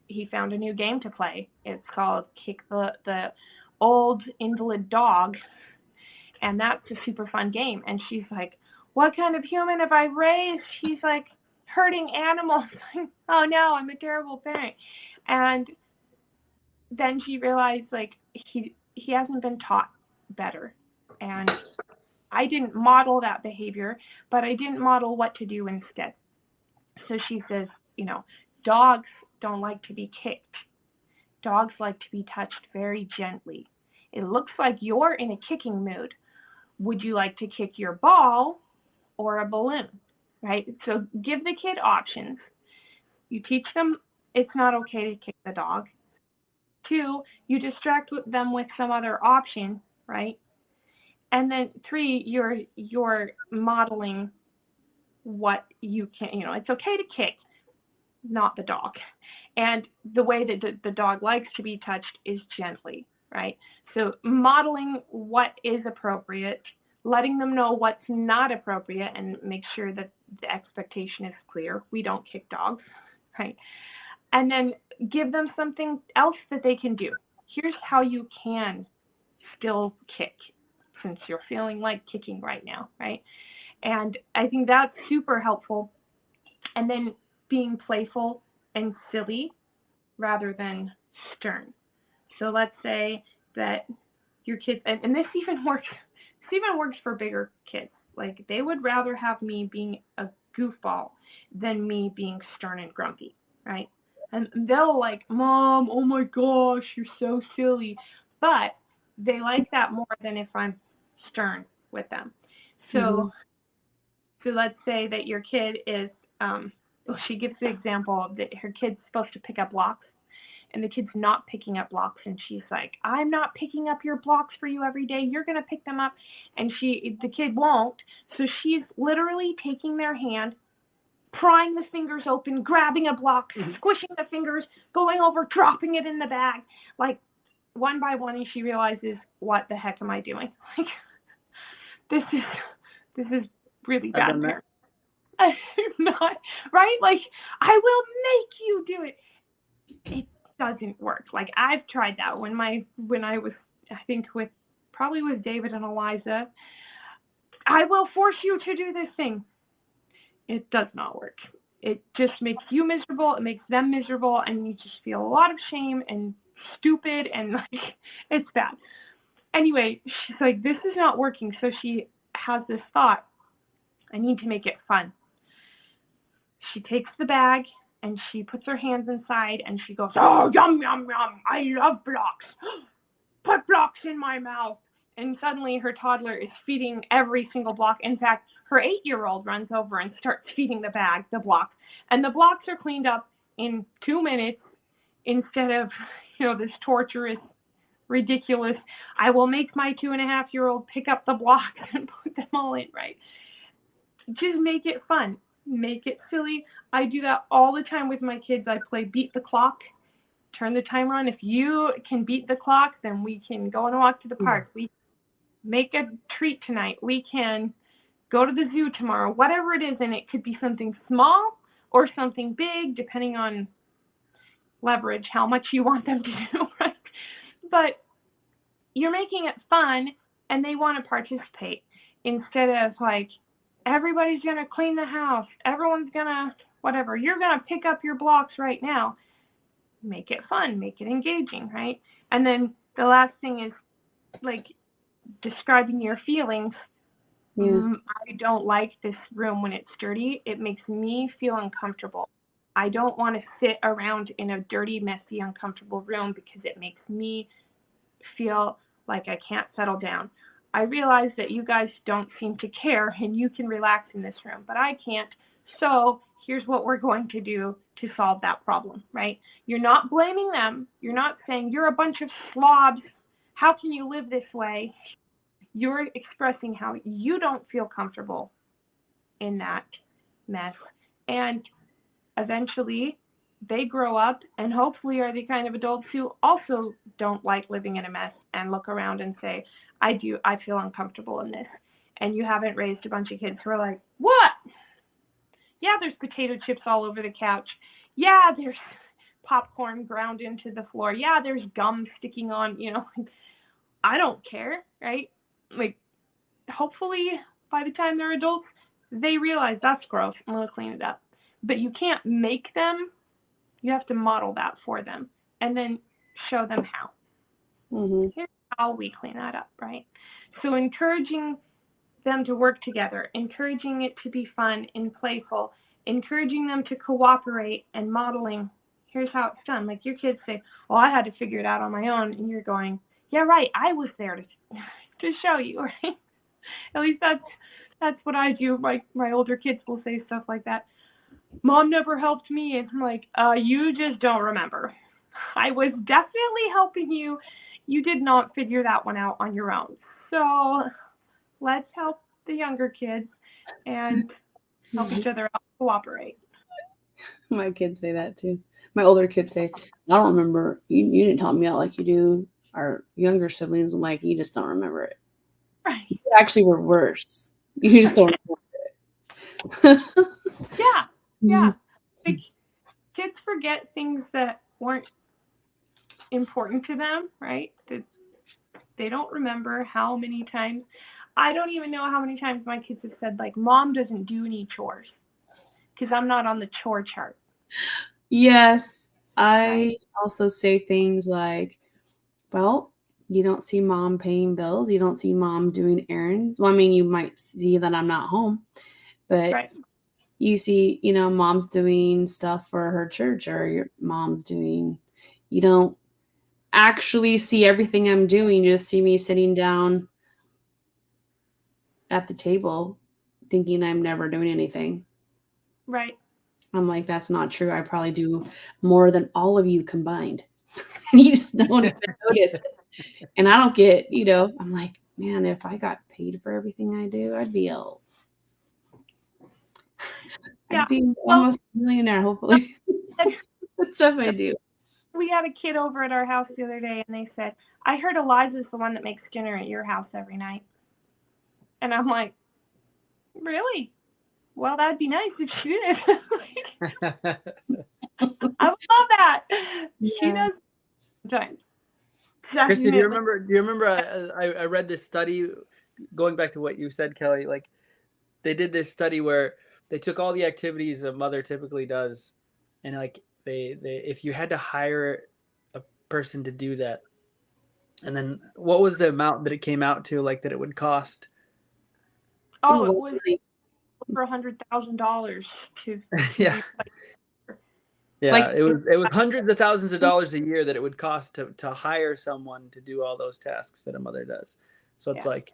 he found a new game to play. It's called Kick the Old Invalid Dog, and that's a super fun game. And she's like, what kind of human have I raised? She's like, hurting animals. Oh no, I'm a terrible parent. And then she realized, like, he hasn't been taught better. And I didn't model that behavior, but I didn't model what to do instead. So she says, dogs don't like to be kicked. Dogs like to be touched very gently. It looks like you're in a kicking mood. Would you like to kick your ball or a balloon, right? So give the kid options. You teach them it's not okay to kick the dog. 2, you distract them with some other option, right? And then 3, you're modeling what you can, it's okay to kick, not the dog. And the way that the dog likes to be touched is gently, right? So modeling what is appropriate, letting them know what's not appropriate, and make sure that the expectation is clear. We don't kick dogs, right? And then give them something else that they can do. Here's how you can still kick, since you're feeling like kicking right now, right? And I think that's super helpful. And then being playful and silly rather than stern. So let's say that your kids, and this even works for bigger kids. Like, they would rather have me being a goofball than me being stern and grumpy, right? And they'll like, Mom, oh my gosh, you're so silly. But they like that more than if I'm stern with them. So, so let's say that your kid is, she gives the example that her kid's supposed to pick up blocks, and the kid's not picking up blocks, and she's like, I'm not picking up your blocks for you every day. You're going to pick them up. And the kid won't. So she's literally taking their hand, prying the fingers open, grabbing a block, squishing the fingers, going over, dropping it in the bag. Like, one by one, and she realizes, what the heck am I doing? Like, this is really bad. I'm not, right? Like, I will make you do it. It doesn't work. Like, I've tried that when I was, I think, with David and Eliza. I will force you to do this thing. It does not work. It just makes you miserable. It makes them miserable, and you just feel a lot of shame and stupid, and like, it's bad. Anyway, she's like, this is not working. So she has this thought, I need to make it fun. She takes the bag and she puts her hands inside and she goes, oh, yum, yum, yum. I love blocks. Put blocks in my mouth. And suddenly her toddler is feeding every single block. In fact, her 8-year-old runs over and starts feeding the blocks. And the blocks are cleaned up in 2 minutes instead of, this torturous, ridiculous, I will make my 2.5-year-old pick up the blocks and put them all in, right? Just make it fun. Make it silly. I do that all the time with my kids. I play beat the clock, turn the timer on. If you can beat the clock, then we can go on a walk to the park. We make a treat tonight. We can go to the zoo tomorrow, whatever it is. And it could be something small or something big, depending on leverage, how much you want them to do, right? But you're making it fun and they want to participate instead of like, everybody's going to clean the house. Everyone's going to, whatever. You're going to pick up your blocks right now. Make it fun. Make it engaging, right? And then the last thing is like describing your feelings. Yeah. I don't like this room when it's dirty. It makes me feel uncomfortable. I don't want to sit around in a dirty, messy, uncomfortable room because it makes me feel like I can't settle down. I realize that you guys don't seem to care and you can relax in this room, but I can't. So here's what we're going to do to solve that problem, right? You're not blaming them. You're not saying you're a bunch of slobs. How can you live this way? You're expressing how you don't feel comfortable in that mess. And eventually they grow up and hopefully are the kind of adults who also don't like living in a mess and look around and say, I feel uncomfortable in this. And you haven't raised a bunch of kids who are like, what? Yeah, there's potato chips all over the couch. Yeah, there's popcorn ground into the floor. Yeah, there's gum sticking on, I don't care, right? Like, hopefully by the time they're adults, they realize that's gross. I'm going to clean it up. But you can't make them. You have to model that for them and then show them how. Mm-hmm. Here's how we clean that up, right? So encouraging them to work together, encouraging it to be fun and playful, encouraging them to cooperate and modeling, here's how it's done. Like your kids say, well, I had to figure it out on my own. And you're going, yeah, right. I was there to show you, right? At least that's what I do. My older kids will say stuff like that. Mom never helped me. And I'm like, you just don't remember. I was definitely helping you. You did not figure that one out on your own. So let's help the younger kids and help each other out, cooperate. My kids say that too. My older kids say, I don't remember. You didn't help me out like you do our younger siblings. I'm like, you just don't remember it. Right. You actually were worse. You just don't remember it. Yeah. Like, kids forget things that weren't important to them, right? They don't remember how many times. I don't even know how many times my kids have said, like, Mom doesn't do any chores because I'm not on the chore chart. Yes. I also say things like, well, you don't see Mom paying bills. You don't see Mom doing errands. Well, I mean, you might see that I'm not home, but you see, Mom's doing stuff for her church or your mom's doing, you don't actually see everything I'm doing. You just see me sitting down at the table thinking I'm never doing anything. Right. I'm like, that's not true. I probably do more than all of you combined. And you just don't even notice it. And I don't get, I'm like, man, if I got paid for everything I do, I'd be almost a millionaire, hopefully. The stuff I do. We had a kid over at our house the other day, and they said, I heard Eliza's the one that makes dinner at your house every night. And I'm like, really? Well, that'd be nice if she did. I would love that. Yeah. She does sometimes. Kristi, do you remember I read this study, going back to what you said, Kelly, like they did this study where they took all the activities a mother typically does, and like they if you had to hire a person to do that, and then what was the amount that it came out to, like that it would cost? Oh, it was over $100,000 to yeah. Yeah, it was hundreds of thousands of dollars a year that it would cost to hire someone to do all those tasks that a mother does. So it's like,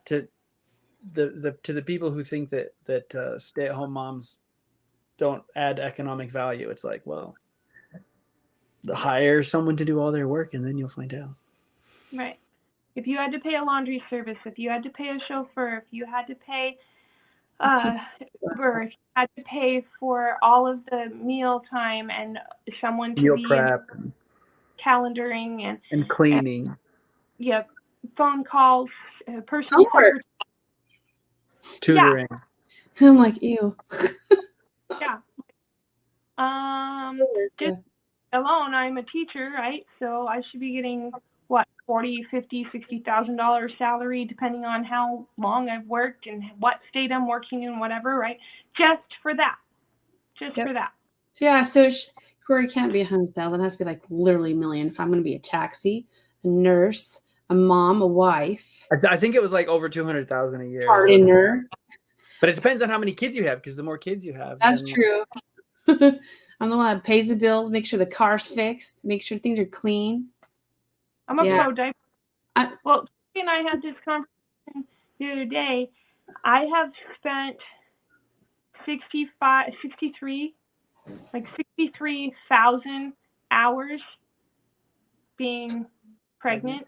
to the people who think that stay-at-home moms don't add economic value, it's like, well, hire someone to do all their work and then you'll find out. Right. If you had to pay a laundry service, if you had to pay a chauffeur, if you had to pay Uber, if you had to pay for all of the meal time and someone to be prep, calendaring and cleaning. Phone calls, personal tutoring. Yeah. I'm like, ew. Yeah. Just alone, I'm a teacher, right? So I should be getting what, $40, $50, $60,000 salary, depending on how long I've worked and what state I'm working in, whatever, right? Just for that. For that. So yeah, Cory can't be 100,000. It has to be like literally a million. If I'm going to be a taxi, a nurse, a mom, a wife. I think it was like over 200,000 a year. Gardener. But it depends on how many kids you have, because the more kids you have. That's true. I'm the one that pays the bills, make sure the car's fixed, make sure things are clean. I'm a pro diaper. Well, Kristi and I had this conversation the other day. I have spent 63,000 hours being pregnant.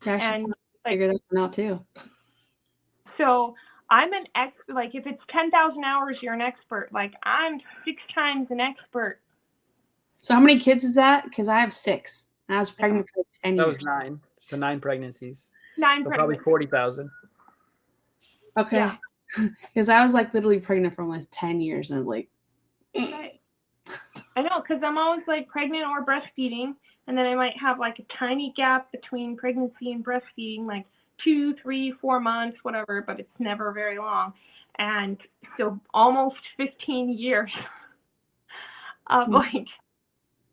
And figure that one out too. So I'm an expert. Like if it's 10,000 hours, you're an expert. Like I'm 6 times an expert. So how many kids is that? Because I have 6. I was pregnant for 10 years. That was 9. So 9 pregnancies. 9 so pregnancies. Probably 40,000. Okay. Because I was like literally pregnant for almost 10 years. And I was like, okay. I know, because I'm always like pregnant or breastfeeding. And then I might have like a tiny gap between pregnancy and breastfeeding, like 2, 3, 4 months, whatever, but it's never very long. And so almost 15 years of like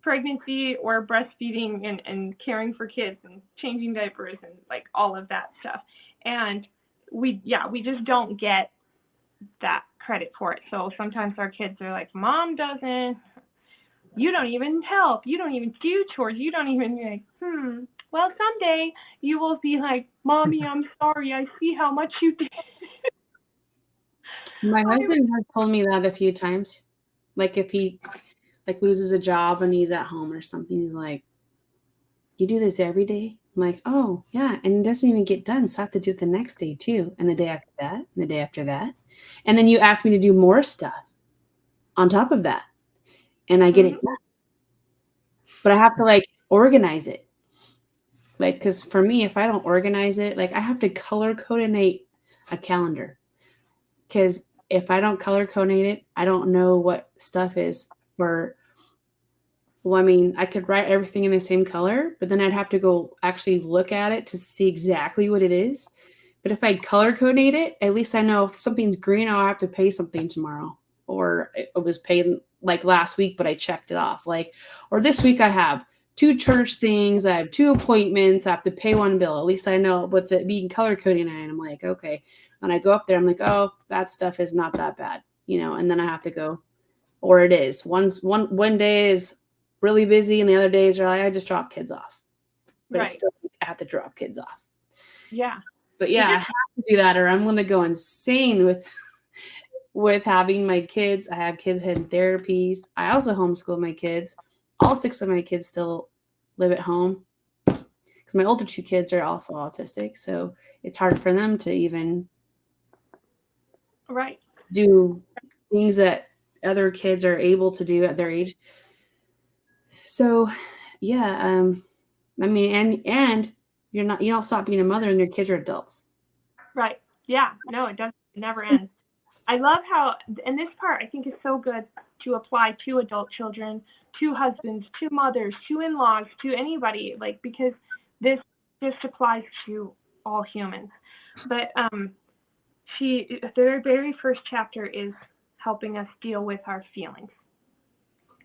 pregnancy or breastfeeding and caring for kids and changing diapers and like all of that stuff. And we just don't get that credit for it. So sometimes our kids are like, Mom doesn't, you don't even help, you don't even do chores, you don't even like, well, someday you will be like, Mommy, I'm sorry, I see how much you did. My husband has told me that a few times. Like if he like loses a job and he's at home or something, he's like, you do this every day? I'm like, oh yeah. And it doesn't even get done. So I have to do it the next day too. And the day after that, and the day after that. And then you ask me to do more stuff on top of that. And I get it done. But I have to like organize it. Like, cause for me, if I don't organize it, like I have to color coordinate a calendar. Cause if I don't color coordinate it, I don't know what stuff is for. Well, I mean, I could write everything in the same color, but then I'd have to go actually look at it to see exactly what it is. But if I color coordinate it, at least I know if something's green, I'll have to pay something tomorrow. Or it was paid like last week, but I checked it off. Like, or this week I have 2 church things, I have 2 appointments, I have to pay 1 bill. At least I know with it being color coding, and I'm like, okay. When I go up there, I'm like, oh, that stuff is not that bad, and then I have to go, or it is. One day is really busy, and the other days are like, I just drop kids off. But right. Still, I have to drop kids off. Yeah. But yeah, I have to do that, or I'm gonna go insane with having my kids. I have kids in therapies. I also homeschool my kids. All 6 of my kids still live at home because my older 2 kids are also autistic. So it's hard for them to even do things that other kids are able to do at their age. So yeah, I mean, and you don't stop being a mother and your kids are adults. Right. Yeah. No, it doesn't. It never ends. I love how, and this part I think is so good to apply to adult children, to husbands, to mothers, to in-laws, to anybody, like, because this just applies to all humans. But the very first chapter is helping us deal with our feelings,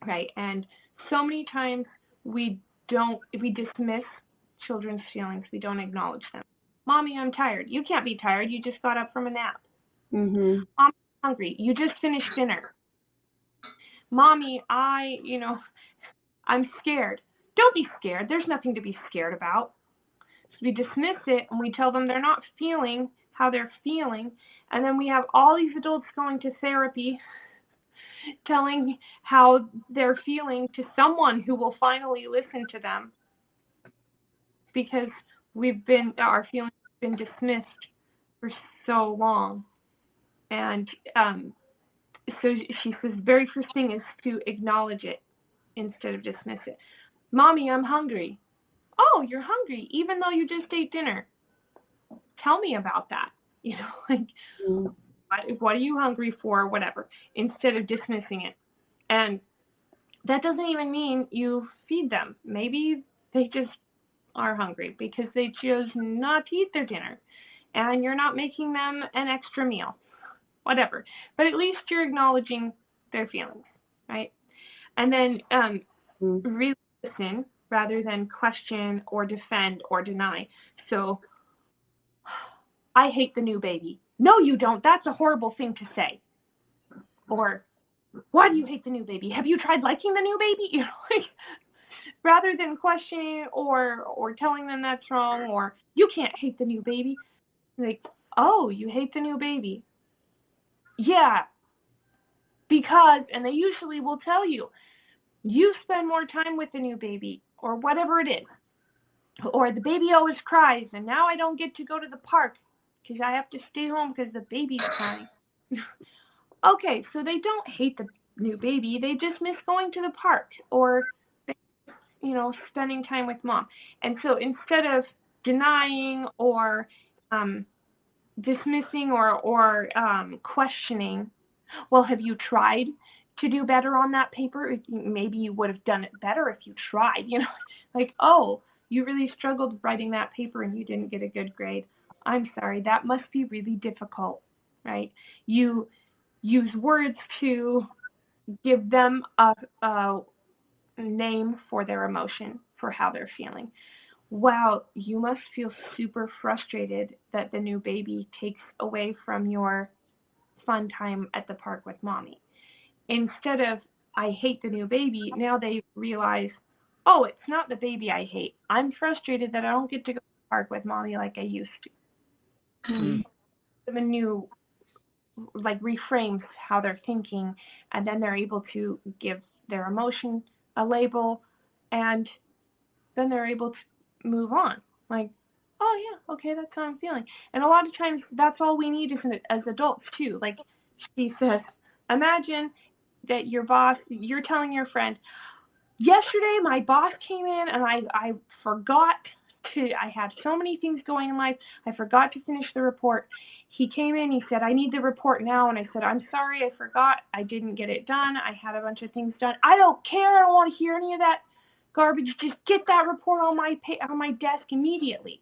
right? And so many times we dismiss children's feelings. We don't acknowledge them. Mommy, I'm tired. You can't be tired. You just got up from a nap. Mm-hmm. Mommy, I'm hungry. You just finished dinner. Mommy, I'm scared. Don't be scared. There's nothing to be scared about. So we dismiss it and we tell them they're not feeling how they're feeling. And then we have all these adults going to therapy, telling how they're feeling to someone who will finally listen to them, because our feelings have been dismissed for so long. And so she says, very first thing is to acknowledge it instead of dismiss it. Mommy, I'm hungry. Oh, you're hungry, even though you just ate dinner. Tell me about that. What are you hungry for? Whatever, instead of dismissing it. And that doesn't even mean you feed them. Maybe they just are hungry because they chose not to eat their dinner, and you're not making them an extra meal, whatever. But at least you're acknowledging their feelings, right? And then really listen rather than question or defend or deny. So, I hate the new baby. No, you don't. That's a horrible thing to say. Or, why do you hate the new baby? Have you tried liking the new baby? You know, like, rather than questioning or telling them that's wrong, or you can't hate the new baby. Like, oh, you hate the new baby. Yeah, because, and they usually will tell you, you spend more time with the new baby, or whatever it is. Or the baby always cries, and now I don't get to go to the park because I have to stay home because the baby's crying. Okay, so they don't hate the new baby. They just miss going to the park or, spending time with mom. And so instead of denying or dismissing or questioning, well, have you tried to do better on that paper? Maybe you would have done it better if you tried, like, oh, you really struggled writing that paper and you didn't get a good grade. I'm sorry, that must be really difficult, right? You use words to give them a name for their emotion, for how they're feeling. Wow, you must feel super frustrated that the new baby takes away from your fun time at the park with mommy. Instead of, I hate the new baby, now they realize, oh, it's not the baby I hate. I'm frustrated that I don't get to go to the park with mommy like I used to. Mm-hmm. A new, reframes how they're thinking, and then they're able to give their emotion a label, and then they're able to move on. Like, oh yeah, okay, that's how I'm feeling. And a lot of times that's all we need as adults too. Like she says, imagine that your boss, you're telling your friend, yesterday my boss came in and I forgot I had so many things going in life, I forgot to finish the report. He came in, he said, I need the report now. And I said, I'm sorry, I forgot. I didn't get it done. I had a bunch of things done. I don't care. I don't want to hear any of that garbage. Just get that report on my desk immediately.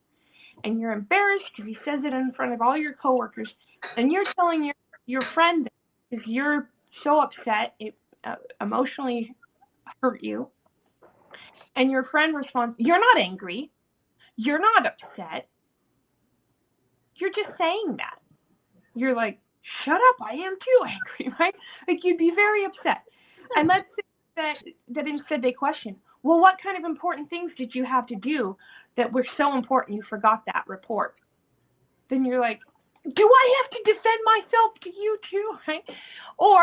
And you're embarrassed because he says it in front of all your coworkers. And you're telling your friend because you're so upset, it emotionally hurt you. And your friend responds, you're not angry. You're not upset. You're just saying that. You're like, shut up, I am too angry, right? Like, you'd be very upset. And let's say that instead they question, well, what kind of important things did you have to do that were so important you forgot that report? Then you're like, do I have to defend myself to you too, right? Or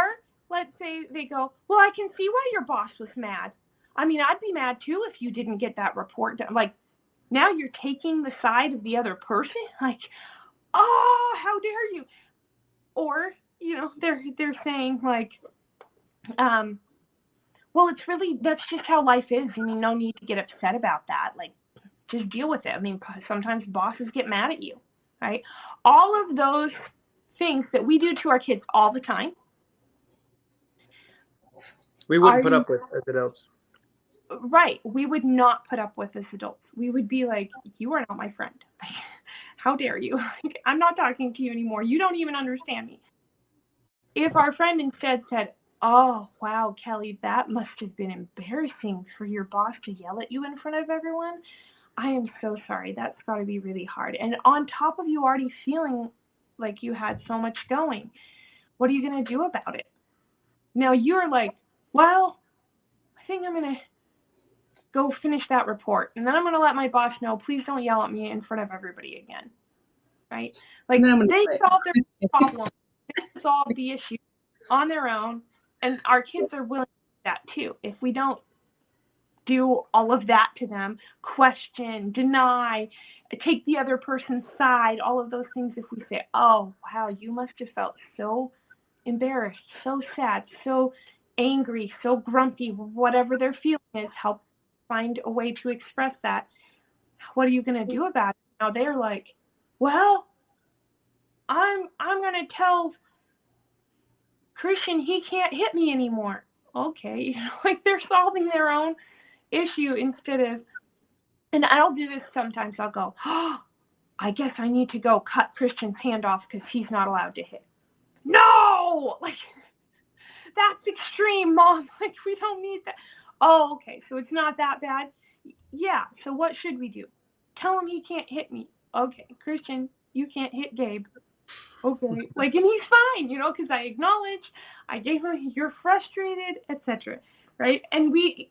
let's say they go, well, I can see why your boss was mad. I mean, I'd be mad too if you didn't get that report done. Like, now you're taking the side of the other person? Like, oh, how dare you? Or, they're saying like, well, that's just how life is. I mean, no need to get upset about that. Like, just deal with it. I mean, sometimes bosses get mad at you, right? All of those things that we do to our kids all the time. We wouldn't put up with as adults. Right. We would not put up with as adults. We would be like, you are not my friend. How dare you? I'm not talking to you anymore. You don't even understand me. If our friend instead said, oh, wow, Kelly, that must have been embarrassing for your boss to yell at you in front of everyone. I am so sorry. That's got to be really hard. And on top of you already feeling like you had so much going, what are you going to do about it? Now you're like, well, I think I'm going to go finish that report. And then I'm going to let my boss know, please don't yell at me in front of everybody again. Right? Like, they solve their problem. They solve the issue on their own. And our kids are willing to do that too. If we don't do all of that to them, question, deny, take the other person's side, all of those things, if we say, oh, wow, you must have felt so embarrassed, so sad, so angry, so grumpy, whatever their feeling is, help find a way to express that. What are you going to do about it? Now they're like, well, I'm going to tell Christian he can't hit me anymore. Okay, like they're solving their own issue instead of And I'll do this sometimes. I'll go, oh, I guess I need to go cut Christian's hand off because he's not allowed to hit. No! Like, that's extreme, Mom. Like, we don't need that. Oh, okay, so it's not that bad? Yeah, so what should we do? Tell him he can't hit me. Okay, Christian, you can't hit Gabe. Okay, like, and he's fine, because I acknowledge, I gave him, you're frustrated, etc. Right? And we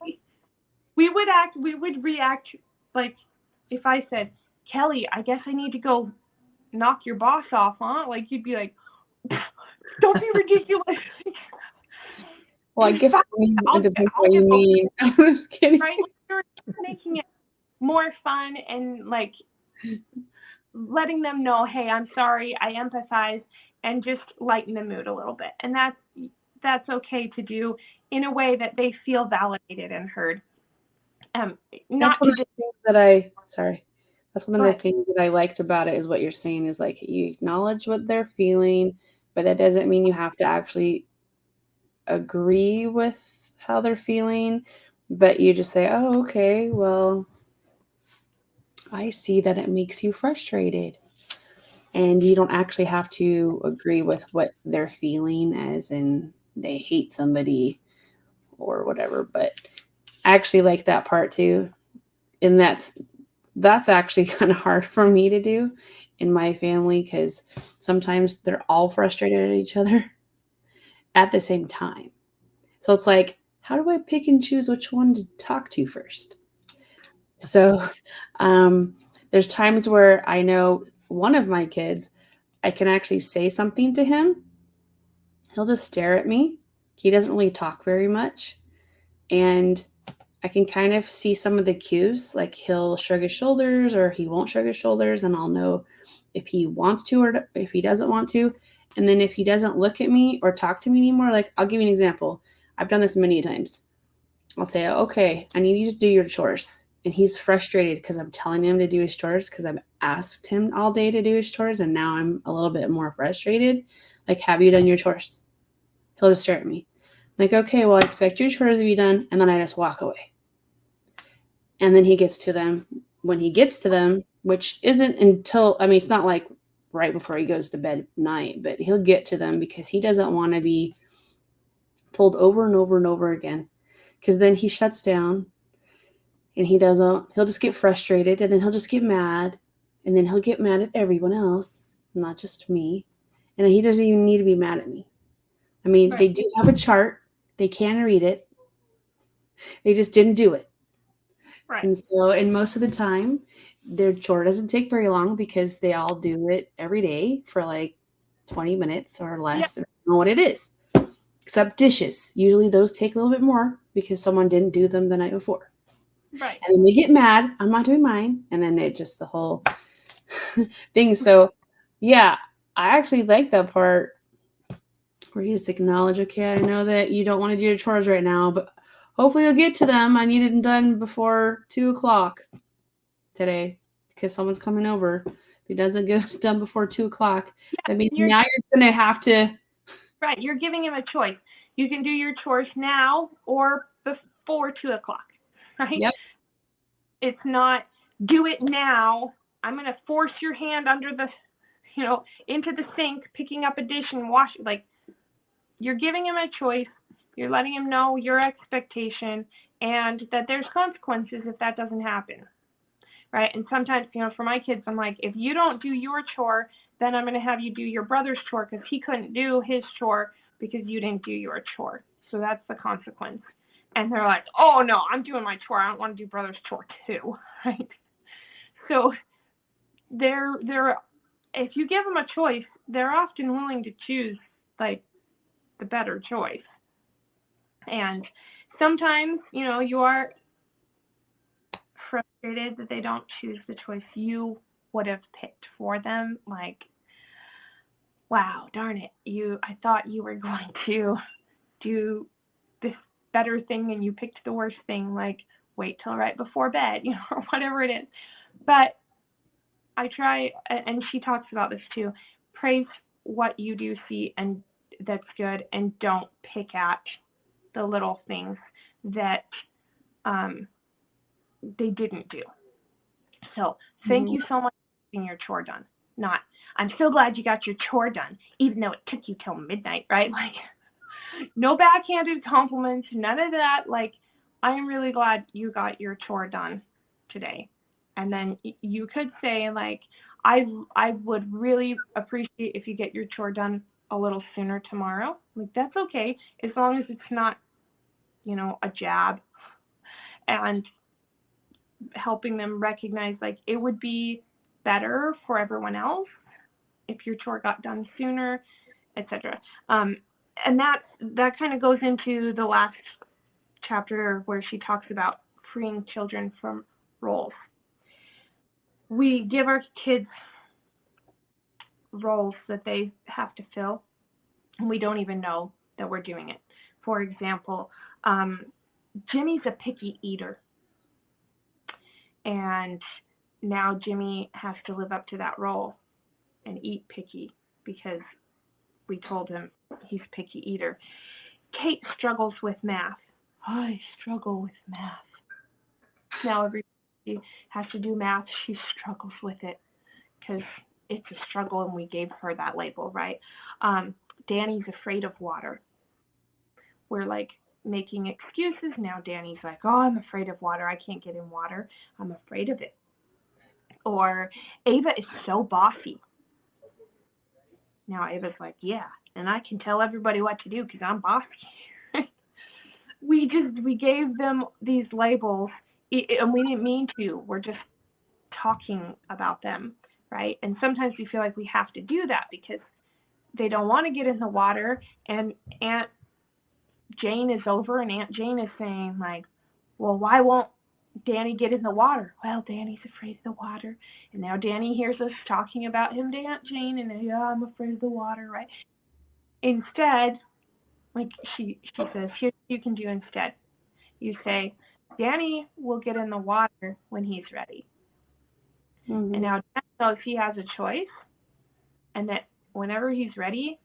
would react like if I said, Kelly, I guess I need to go knock your boss off, huh? Like, you'd be like, don't be ridiculous. Well, I guess it depends what you mean. I was kidding. Right? Like, you're making it more fun and like letting them know, hey, I'm sorry, I empathize, and just lighten the mood a little bit. And that's okay to do in a way that they feel validated and heard. That's one of the things that I liked about it is what you're saying is like you acknowledge what they're feeling, but that doesn't mean you have to actually agree with how they're feeling, but you just say, oh, okay, well, I see that it makes you frustrated. And you don't actually have to agree with what they're feeling, as in they hate somebody or whatever. But I actually like that part too. And that's actually kind of hard for me to do in my family because sometimes they're all frustrated at each other at the same time. So it's like, how do I pick and choose which one to talk to first? So there's times where I know one of my kids, I can actually say something to him. He'll just stare at me. He doesn't really talk very much. And I can kind of see some of the cues, like he'll shrug his shoulders or he won't shrug his shoulders, and I'll know if he wants to or if he doesn't want to. And then if he doesn't look at me or talk to me anymore, like I'll give you an example. I've done this many times. I'll say, okay, I need you to do your chores. And he's frustrated because I'm telling him to do his chores because I've asked him all day to do his chores. And now I'm a little bit more frustrated. Like, have you done your chores? He'll just stare at me. I'm like, okay, well, I expect your chores to be done. And then I just walk away. And then he gets to them. When he gets to them, which isn't until, I mean, it's not like right before he goes to bed at night, but he'll get to them because he doesn't want to be told over and over and over again. Because then he shuts down. And he'll just get frustrated, and then he'll just get mad, and then he'll get mad at everyone else, not just me. And he doesn't even need to be mad at me. I mean, right. They do have a chart. They can read it. They just didn't do it. Right. And most of the time, their chore doesn't take very long because they all do it every day for like 20 minutes or less. Yeah. I don't know what it is. Except dishes. Usually those take a little bit more because someone didn't do them the night before. Right. And then they get mad. I'm not doing mine. And then it just the whole thing. So, yeah, I actually like that part where you just acknowledge, okay, I know that you don't want to do your chores right now, but hopefully you'll get to them. I need it done before 2:00 today because someone's coming over. If it doesn't get done before 2:00, that means now you're going to have to. Right. You're giving him a choice. You can do your chores now or before 2:00. Right? Yep. It's not do it now. I'm going to force your hand under the, into the sink, picking up a dish and wash it. Like, you're giving him a choice. You're letting him know your expectation and that there's consequences if that doesn't happen. Right? And sometimes, for my kids, I'm like, if you don't do your chore, then I'm going to have you do your brother's chore because he couldn't do his chore because you didn't do your chore. So that's the consequence. And they're like, oh, no, I'm doing my chore. I don't want to do brother's chore too, right? So they're if you give them a choice, they're often willing to choose, like, the better choice. And sometimes, you are frustrated that they don't choose the choice you would have picked for them. Like, wow, darn it, I thought you were going to do this better thing and you picked the worst thing, like wait till right before bed, or whatever it is. But I try, and she talks about this too, praise what you do see and that's good, and don't pick at the little things that they didn't do, So thank you so much for getting your chore done. Not, I'm so glad you got your chore done, even though it took you till midnight, right? Like, no backhanded compliments, none of that. Like, I am really glad you got your chore done today. And then you could say, like, I would really appreciate if you get your chore done a little sooner tomorrow. Like, that's okay, as long as it's not, a jab. And helping them recognize, like, it would be better for everyone else if your chore got done sooner, etc. And that kind of goes into the last chapter where she talks about freeing children from roles. We give our kids roles that they have to fill, and we don't even know that we're doing it. For example, Jimmy's a picky eater, and now Jimmy has to live up to that role and eat picky because we told him he's a picky eater. Kate struggles with math. I struggle with math. Now every time she has to do math, she struggles with it because it's a struggle, and we gave her that label, right? Danny's afraid of water. We're like making excuses. Now Danny's like, oh, I'm afraid of water. I can't get in water. I'm afraid of it. Or Ava is so bossy. Now Ava's like, yeah, and I can tell everybody what to do because I'm bossy. We gave them these labels, and we didn't mean to. We're just talking about them, right? And sometimes we feel like we have to do that because they don't want to get in the water, and Aunt Jane is over, and Aunt Jane is saying, like, well, why won't Danny get in the water? Well, Danny's afraid of the water. And now Danny hears us talking about him to Aunt Jane, and yeah, I'm afraid of the water, right? Instead, like she says, here's what you can do instead. You say, Danny will get in the water when he's ready. And now Danny knows he has a choice, and that whenever he's ready,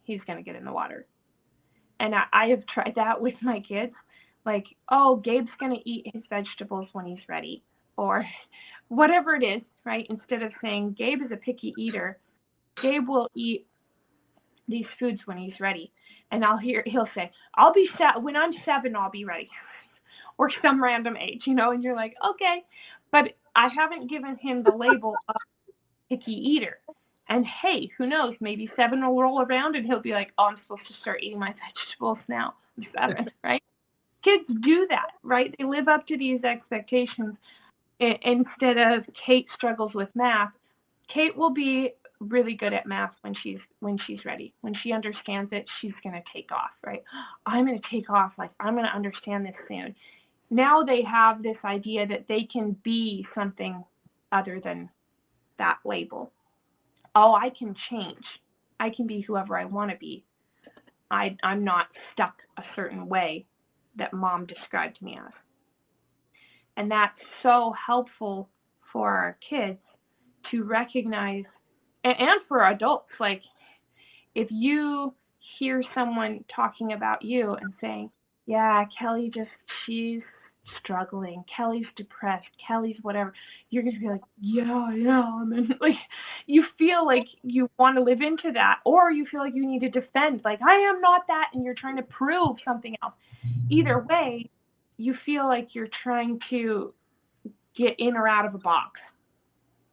he's going to get in the water. And I have tried that with my kids. Like, oh, Gabe's going to eat his vegetables when he's ready, or whatever it is, right? Instead of saying Gabe is a picky eater, Gabe will eat these foods when he's ready. And he'll say, when I'm 7, I'll be ready. Or some random age, and you're like, okay. But I haven't given him the label of picky eater. And hey, who knows, maybe 7 will roll around and he'll be like, oh, I'm supposed to start eating my vegetables now. I'm 7, right? Kids do that, right? They live up to these expectations. Instead of Kate struggles with math, Kate will be really good at math when she's ready. When she understands it, she's going to take off, right? I'm going to take off, like, I'm going to understand this soon. Now they have this idea that they can be something other than that label. Oh, I can change. I can be whoever I want to be. I'm not stuck a certain way that Mom described me as. And that's so helpful for our kids to recognize, and for adults. Like, if you hear someone talking about you and saying, yeah, Kelly she's struggling, Kelly's depressed, Kelly's whatever, you're going to be like, yeah, and then, like, you feel like you want to live into that, or you feel like you need to defend, like, I am not that, and you're trying to prove something else. Either way, you feel like you're trying to get in or out of a box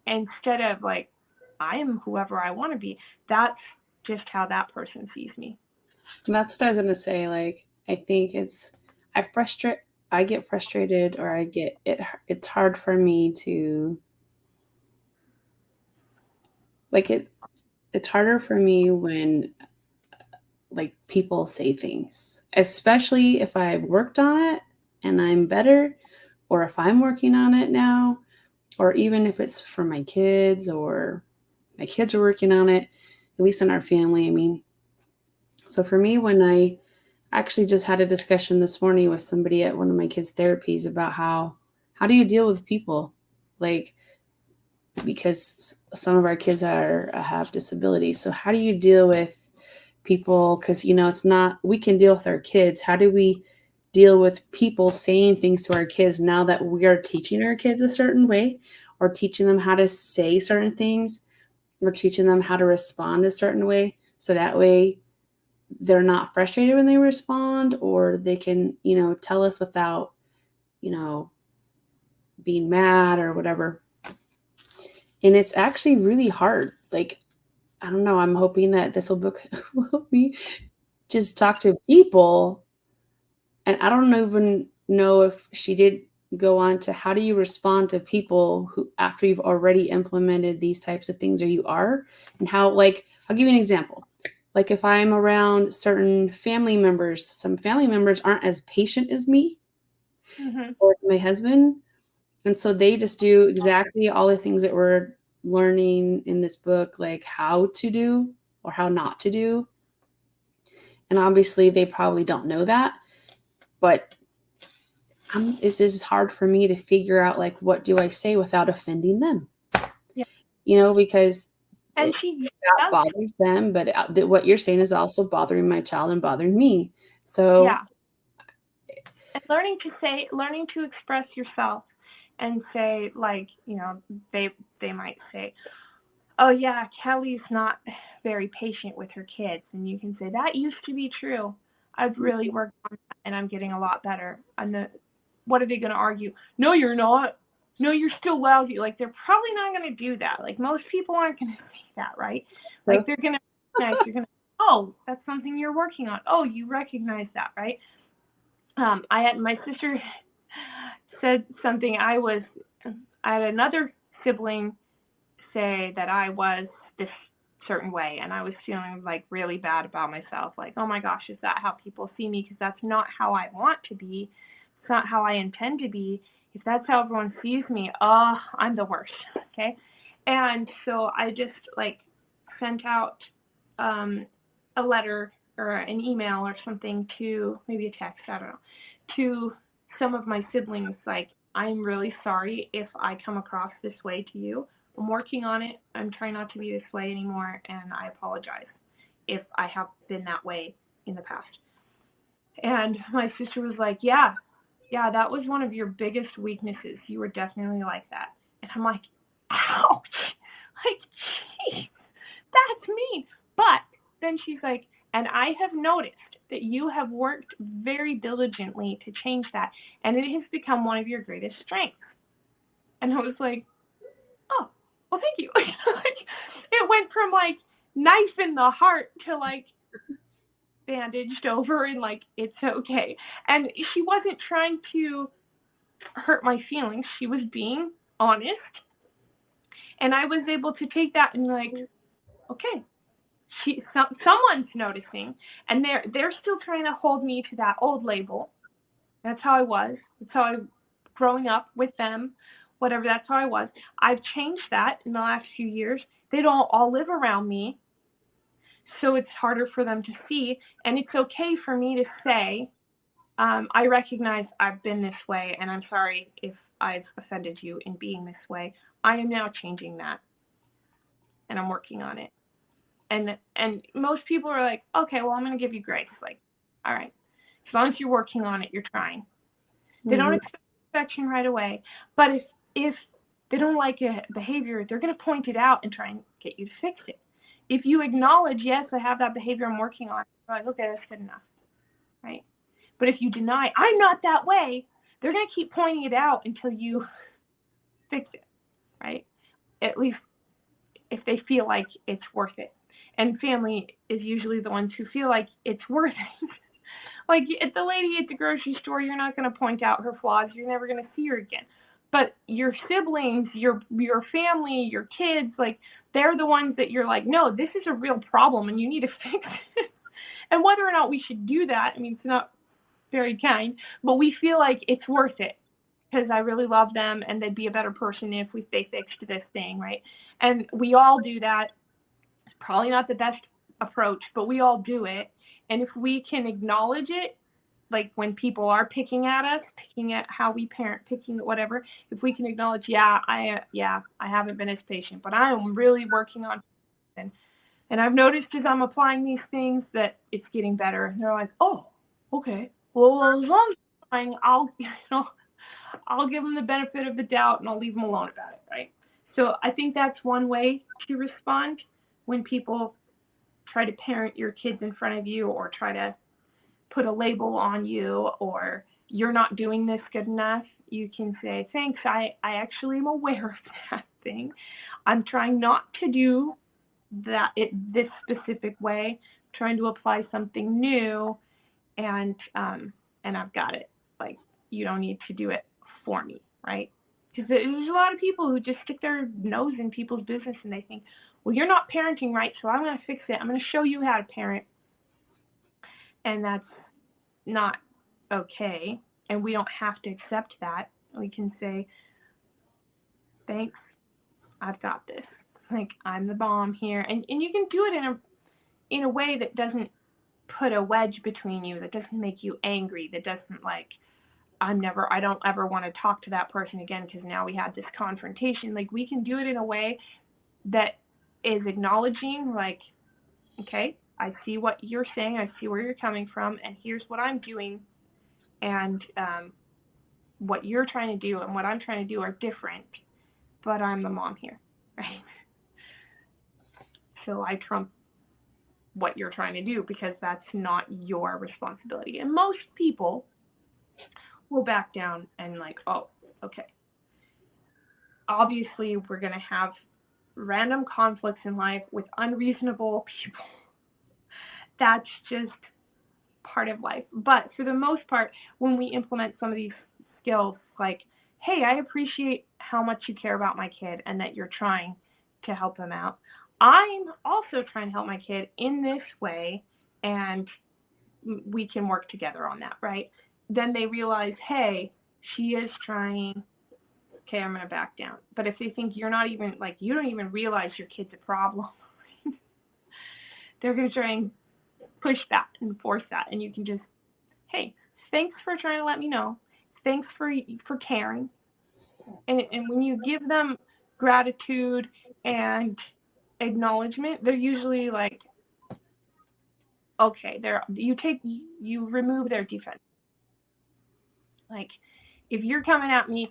instead of, like, I am whoever I want to be. That's just how that person sees me. That's what I was going to say. Like, I think I get frustrated, or it's hard for me to, like, it's harder for me when, like, people say things, especially if I've worked on it and I'm better, or if I'm working on it now, or even if it's for my kids, or my kids are working on it, at least in our family. I mean, so for me, when I actually just had a discussion this morning with somebody at one of my kids' therapies about how do you deal with people? Like, because some of our kids have disabilities. So how do you deal with people? Because, it's not, we can deal with our kids. How do we deal with people saying things to our kids now that we are teaching our kids a certain way, or teaching them how to say certain things, or teaching them how to respond a certain way. So that way they're not frustrated when they respond, or they can, tell us without, being mad or whatever. And it's actually really hard. Like, I don't know. I'm hoping that this book will help me just talk to people. And I don't even know if she did go on to how do you respond to people who, after you've already implemented these types of things, or you are, and how, like, I'll give you an example. Like, if I'm around certain family members, some family members aren't as patient as me or my husband. And so they just do exactly all the things that we're learning in this book, like how to do or how not to do. And obviously they probably don't know that, but it's just hard for me to figure out, like, what do I say without offending them? Yeah. Because and that bothers them, but what you're saying is also bothering my child and bothering me. So yeah. And learning to express yourself and say, like, they might say, oh yeah, Kelly's not very patient with her kids. And you can say, that used to be true. I've really worked on that and I'm getting a lot better. What are they going to argue? No, you're not. No, you're still lousy. Like, they're probably not going to do that. Like, most people aren't going to say that, right? So, like, they're going to recognize, oh, that's something you're working on. Oh, you recognize that, right? My sister said something. I had another sibling say that I was this certain way, and I was feeling like really bad about myself. Like, oh my gosh, is that how people see me? Because that's not how I want to be. It's not how I intend to be. If that's how everyone sees me, I'm the worst. Okay. And so I just sent out a letter or an email or something, to maybe a text, I don't know, to some of my siblings, like, I'm really sorry if I come across this way to you. I'm working on it. I'm trying not to be this way anymore, and I apologize if I have been that way in the past. And my sister was like, yeah, that was one of your biggest weaknesses. You were definitely like that. And I'm like, ouch, like, geez, that's me. But then she's like, and I have noticed that you have worked very diligently to change that, and it has become one of your greatest strengths. And I was like, oh, well, thank you. It went from knife in the heart to bandaged over and it's okay. And she wasn't trying to hurt my feelings. She was being honest. And I was able to take that and okay, someone's noticing, and they're still trying to hold me to that old label. That's how I was. That's how I, growing up with them, whatever, that's how I was. I've changed that in the last few years. They don't all live around me, so it's harder for them to see. And it's okay for me to say, I recognize I've been this way, and I'm sorry if I've offended you in being this way. I am now changing that, and I'm working on it. And most people are like, okay, well, I'm going to give you grace. Like, all right, as long as you're working on it, you're trying. They don't expect perfection right away. But if they don't like a behavior, they're going to point it out and try and get you to fix it. If you acknowledge, yes, I have that behavior I'm working on, you're like, okay, that's good enough, right? But if you deny, I'm not that way, they're going to keep pointing it out until you fix it, right? At least if they feel like it's worth it. And family is usually the ones who feel like it's worth it. Like, at the lady at the grocery store, you're not going to point out her flaws. You're never going to see her again. But your siblings, your family, your kids, they're the ones that you're like, no, this is a real problem and you need to fix it. And whether or not we should do that, I mean, it's not very kind, but we feel like it's worth it because I really love them and they'd be a better person if they fixed this thing, right? And we all do that. It's probably not the best approach, but we all do it. And if we can acknowledge it, like when people are picking at us, picking at how we parent, picking at whatever, if we can acknowledge, I haven't been as patient, but I am really working on it. And I've noticed as I'm applying these things that it's getting better. And they're like, oh, okay, well, as long as you're trying, I'll give them the benefit of the doubt and I'll leave them alone about it, right? So I think that's one way to respond when people try to parent your kids in front of you or try to put a label on you or you're not doing this good enough. You can say, thanks, I actually am aware of that thing. I'm trying not to do that this specific way, trying to apply something new, and I've got it. Like, you don't need to do it for me, right? Because there's a lot of people who just stick their nose in people's business and they think, well, you're not parenting right, so I'm going to fix it. I'm going to show you how to parent. And that's not okay. And we don't have to accept that. We can say, thanks, I've got this. Like, I'm the bomb here. And you can do it in a way that doesn't put a wedge between you, that doesn't make you angry, that doesn't like, I don't ever want to talk to that person again because now we had this confrontation. Like, we can do it in a way that is acknowledging, like, okay, I see what you're saying, I see where you're coming from, and here's what I'm doing, and what you're trying to do and what I'm trying to do are different, but I'm the mom here, right? So I trump what you're trying to do because that's not your responsibility. And most people will back down and like, oh, okay. Obviously, we're going to have random conflicts in life with unreasonable people. That's just part of life. But for the most part, when we implement some of these skills, like, hey, I appreciate how much you care about my kid and that you're trying to help them out. I'm also trying to help my kid in this way, and we can work together on that, right? Then they realize, hey, she is trying. Okay, I'm going to back down. But if they think you're not even, like, you don't even realize your kid's a problem, they're going to try and push that and force that. And you can just, hey, thanks for trying to let me know. Thanks for caring. And when you give them gratitude and acknowledgement, they're usually like, okay, you remove their defense. Like, if you're coming at me,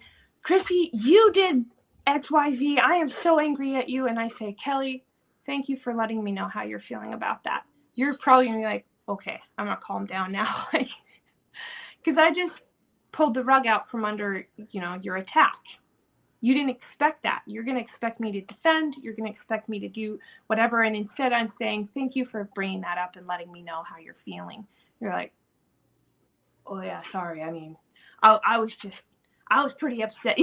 Kristi, you did XYZ, I am so angry at you, and I say, Kelly, thank you for letting me know how you're feeling about that. You're probably gonna be like, okay, I'm gonna calm down now, because I just pulled the rug out from under, your attack. You didn't expect that. You're going to expect me to defend. You're going to expect me to do whatever. And instead, I'm saying, thank you for bringing that up and letting me know how you're feeling. You're like, oh, yeah, sorry. I mean, I was pretty upset.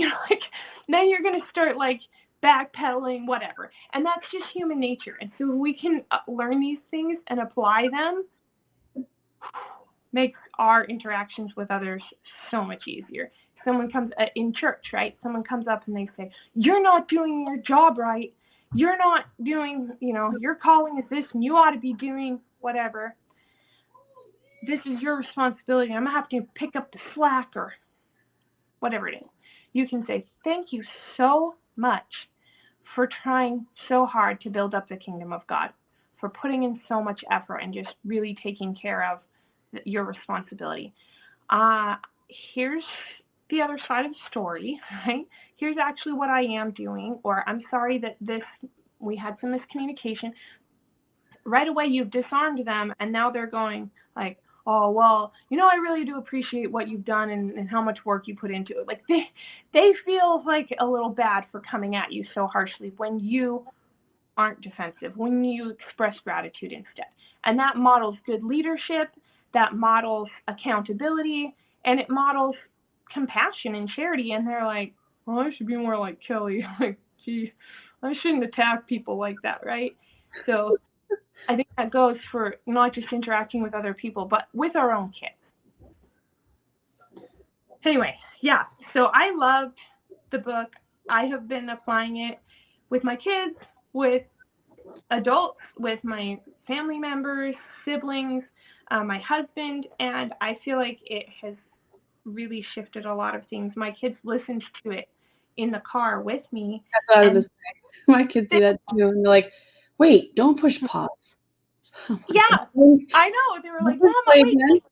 Then you're going to start, like, backpedaling, whatever. And that's just human nature. And so we can learn these things and apply them, makes our interactions with others so much easier. Someone comes in church, right? Someone comes up and they say, you're not doing your job right. You're not doing, your calling is this and you ought to be doing whatever. This is your responsibility. I'm going to have to pick up the slack or whatever it is. You can say, thank you so much for trying so hard to build up the kingdom of God, for putting in so much effort and just really taking care of your responsibility. Here's the other side of the story, right? Here's actually what I am doing, or I'm sorry that we had some miscommunication. Right away, you've disarmed them, and now they're going like, oh, well, I really do appreciate what you've done and how much work you put into it. Like, they feel like a little bad for coming at you so harshly when you aren't defensive, when you express gratitude instead. And that models good leadership, that models accountability, and it models compassion and charity. And they're like, well, I should be more like Kelly. Like, gee, I shouldn't attack people like that, right? So I think that goes for not just interacting with other people, but with our own kids. Anyway, yeah, so I loved the book. I have been applying it with my kids, with adults, with my family members, siblings, my husband, and I feel like it has really shifted a lot of things. My kids listened to it in the car with me. That's what I was going to say. My kids do that too. And they're like, wait, don't push pause. Yeah, I know. They were like, Mama, wait.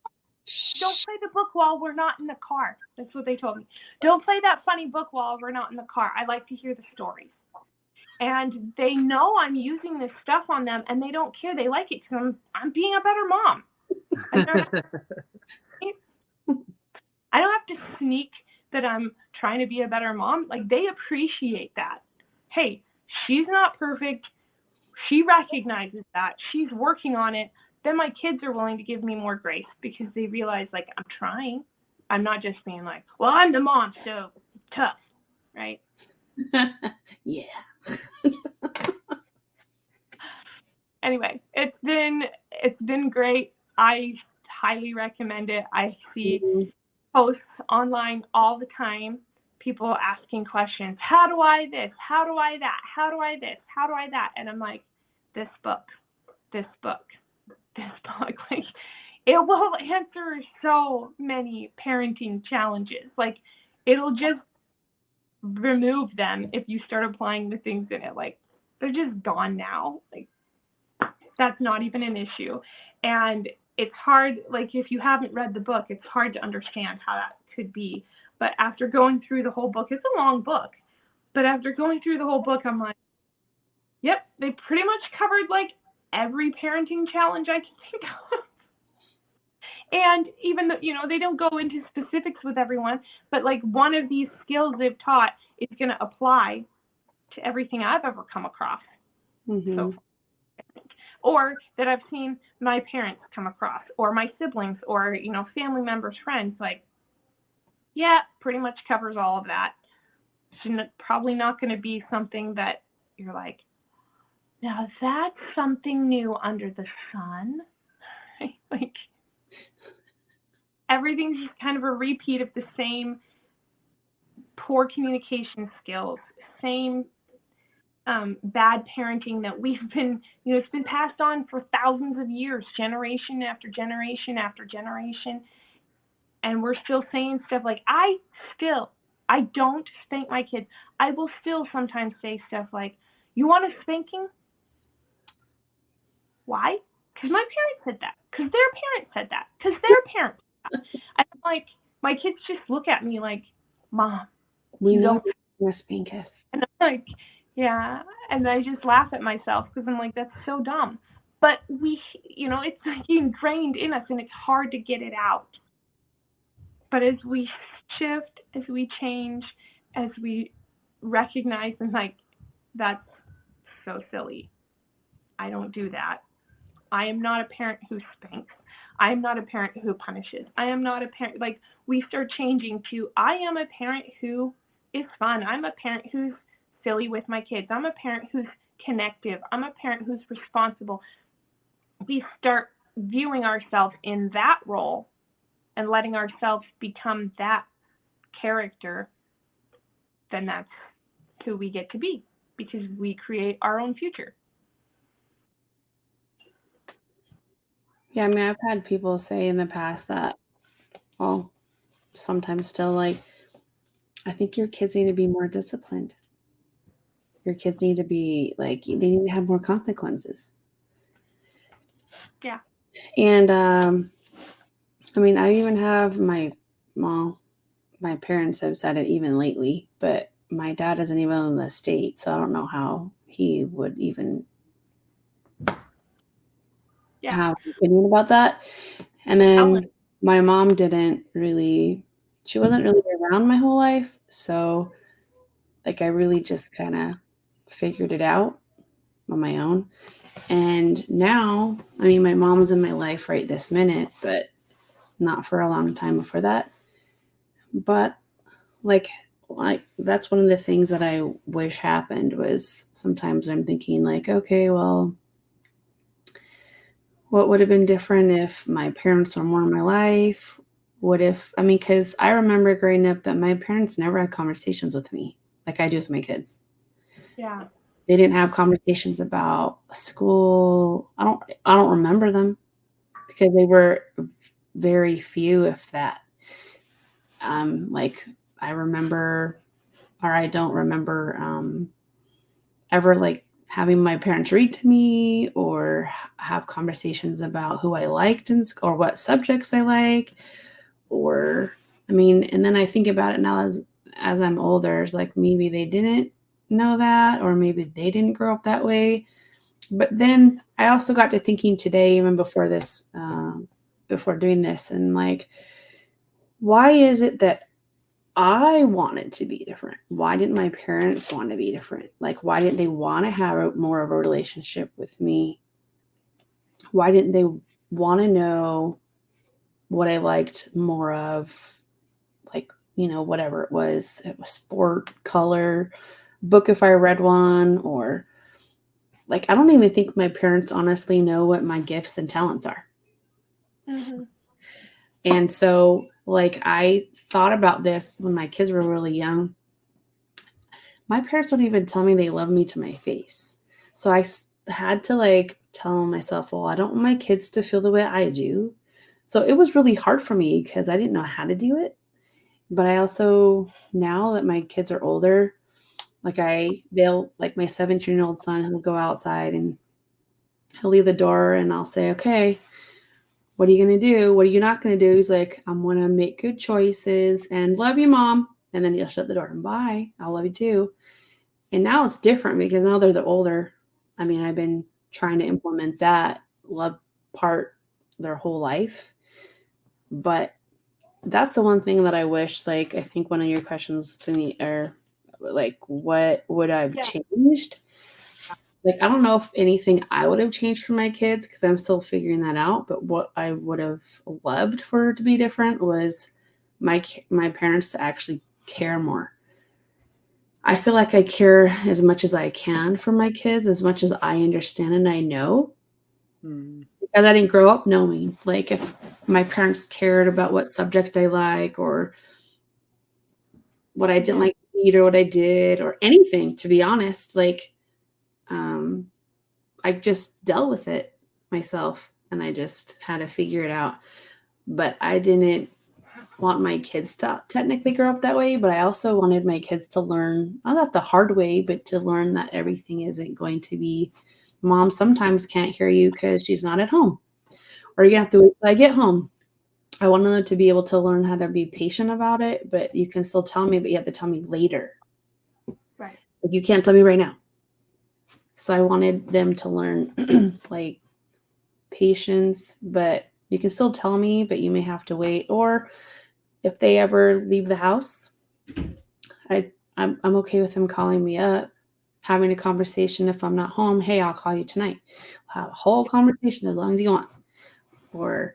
Don't play the book while we're not in the car. That's what they told me. Don't play that funny book while we're not in the car. I like to hear the stories. And they know I'm using this stuff on them, and they don't care. They like it because I'm being a better mom. I don't have to sneak that I'm trying to be a better mom. Like, they appreciate that. Hey, she's not perfect. She recognizes that. She's working on it. Then my kids are willing to give me more grace because they realize, like, I'm trying. I'm not just being like, well, I'm the mom, so tough, right? Yeah. Anyway, it's been great. I highly recommend it. I see posts online all the time, people asking questions. How do I this? How do I that? How do I this? How do I that? And I'm like, this book. Like, it will answer so many parenting challenges. Like, it'll just remove them if you start applying the things in it. Like, they're just gone now. Like, that's not even an issue. And it's hard, like, if you haven't read the book, it's hard to understand how that could be. But after going through the whole book, it's a long book, but after going through the whole book, I'm like, yep, they pretty much covered, like, every parenting challenge I can think of. And even though, they don't go into specifics with everyone, but, like, one of these skills they've taught is going to apply to everything I've ever come across. Mm-hmm. So, or that I've seen my parents come across, or my siblings, or, family members, friends. Like, yeah, pretty much covers all of that. It's probably not going to be something that you're like, now that's something new under the sun. Like, everything's just kind of a repeat of the same poor communication skills, same bad parenting that we've been, it's been passed on for thousands of years, generation after generation after generation. And we're still saying stuff like, I don't spank my kids. I will still sometimes say stuff like, you want a spanking? Why? Because my parents said that. Because their parents said that. Because their parents said that. I'm like, my kids just look at me like, Mom, we know you're going to spank us. And I'm like, yeah. And I just laugh at myself because I'm like, that's so dumb. But it's like ingrained in us, and it's hard to get it out. But as we shift, as we change, as we recognize, and like, that's so silly. I don't do that. I am not a parent who spanks. I am not a parent who punishes. I am not a parent. Like, we start changing to, I am a parent who is fun. I'm a parent who's silly with my kids. I'm a parent who's connective. I'm a parent who's responsible. We start viewing ourselves in that role and letting ourselves become that character, then that's who we get to be, because we create our own future. Yeah, I mean, I've had people say in the past that, well, sometimes still, like, I think your kids need to be more disciplined. Your kids need to be, like, they need to have more consequences. Yeah. And, I mean, I even have my parents have said it even lately, but my dad isn't even in the state, so I don't know how he would even have an opinion about that. And then my mom she wasn't really around my whole life, so, like, I really just kind of figured it out on my own. And now, I mean, my mom's in my life right this minute, but not for a long time before that. But like that's one of the things that I wish happened, was sometimes I'm thinking, like, okay, well, what would have been different if my parents were more in my life? Because I remember growing up that my parents never had conversations with me like I do with my kids. Yeah. They didn't have conversations about school. I don't remember them, because they were very few, if that. Like, I don't remember ever, like, having my parents read to me or have conversations about who I liked or what subjects I like. Or, I mean, and then I think about it now as I'm older, it's like maybe they didn't know that, or maybe they didn't grow up that way. But then I also got to thinking today, even before this, before doing this, and like, why is it that I wanted to be different? Why didn't my parents want to be different? Like, why didn't they want to have more of a relationship with me? Why didn't they want to know what I liked more of? Like, whatever it was sport, color, book if I read one, or like, I don't even think my parents honestly know what my gifts and talents are. Mm-hmm. And so, like, I thought about this when my kids were really young. My parents don't even tell me they love me to my face. So I had to like tell myself, well, I don't want my kids to feel the way I do. So it was really hard for me because I didn't know how to do it. But I also, now that my kids are older, like they'll like my 17-year-old son, he'll go outside and he'll leave the door and I'll say, okay, what are you going to do? What are you not going to do? He's like, I'm going to make good choices and love you, mom. And then he'll shut the door and bye. I love you too. And now it's different because now they're the older. I mean, I've been trying to implement that love part their whole life. But that's the one thing that I wish, like, I think one of your questions to me are like, what would I've changed? Like, I don't know if anything I would have changed for my kids because I'm still figuring that out. But what I would have loved for it to be different was my parents to actually care more. I feel like I care as much as I can for my kids, as much as I understand and I know. Because I didn't grow up knowing. Like, if my parents cared about what subject I like or what I didn't like to eat or what I did or anything, to be honest, like, I just dealt with it myself and I just had to figure it out. But I didn't want my kids to technically grow up that way, but I also wanted my kids to learn, not the hard way, but to learn that everything isn't going to be, mom sometimes can't hear you because she's not at home, or you have to wait till I get home. I wanted them to be able to learn how to be patient about it, but you can still tell me, but you have to tell me later. Right. Like, you can't tell me right now. So I wanted them to learn like patience, but you can still tell me, but you may have to wait. Or if they ever leave the house, I'm okay with them calling me up, having a conversation. If I'm not home, hey, I'll call you tonight. We'll have a whole conversation as long as you want. Or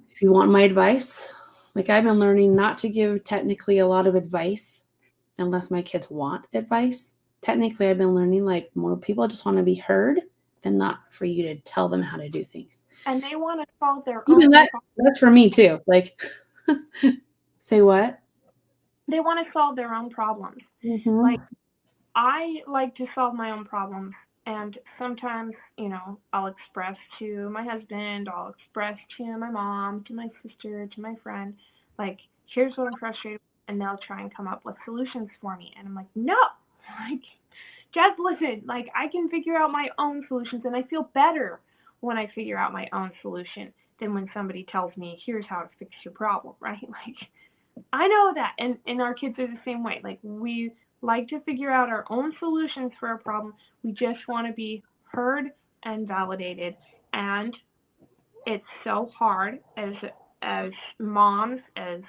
if you want my advice, like, I've been learning not to give technically a lot of advice unless my kids want advice. Technically, I've been learning like more people just want to be heard than not for you to tell them how to do things. And they want to solve their Even own that's for me too. Like, say what? They want to solve their own problems. Mm-hmm. Like, I like to solve my own problems. And sometimes, I'll express to my husband, I'll express to my mom, to my sister, to my friend, like, here's what I'm frustrated with, and they'll try and come up with solutions for me. And I'm like, no, like, just listen, like, I can figure out my own solutions, and I feel better when I figure out my own solution than when somebody tells me, here's how to fix your problem, right? Like, I know that, and our kids are the same way. Like, we like to figure out our own solutions for a problem. We just want to be heard and validated, and it's so hard as moms, as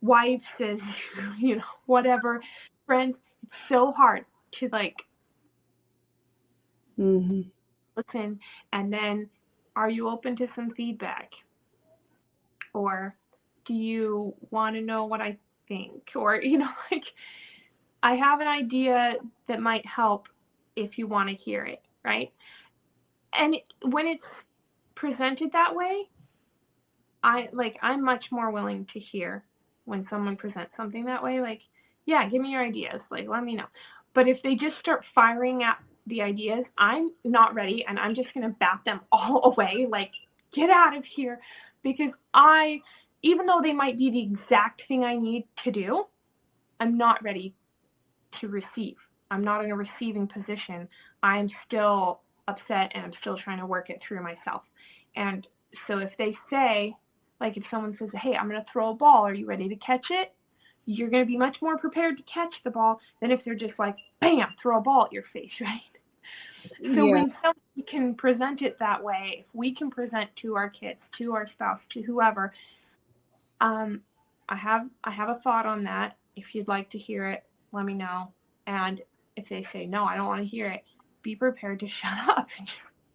wives, as whatever, friends. It's so hard to like listen, and then, are you open to some feedback, or do you want to know what I think, or like, I have an idea that might help if you want to hear it, right? And when it's presented that way, I'm much more willing to hear when someone presents something that way. Like, yeah, give me your ideas. Like, let me know. But if they just start firing at the ideas, I'm not ready, and I'm just going to bat them all away. Like, get out of here, because even though they might be the exact thing I need to do, I'm not ready to receive. I'm not in a receiving position. I'm still upset and I'm still trying to work it through myself. And so if they say, like if someone says, hey, I'm going to throw a ball, are you ready to catch it? You're going to be much more prepared to catch the ball than if they're just like, bam, throw a ball at your face, right? So when somebody can present it that way, if we can present to our kids, to our spouse, to whoever, I have a thought on that. If you'd like to hear it, let me know. And if they say, no, I don't want to hear it, be prepared to shut up.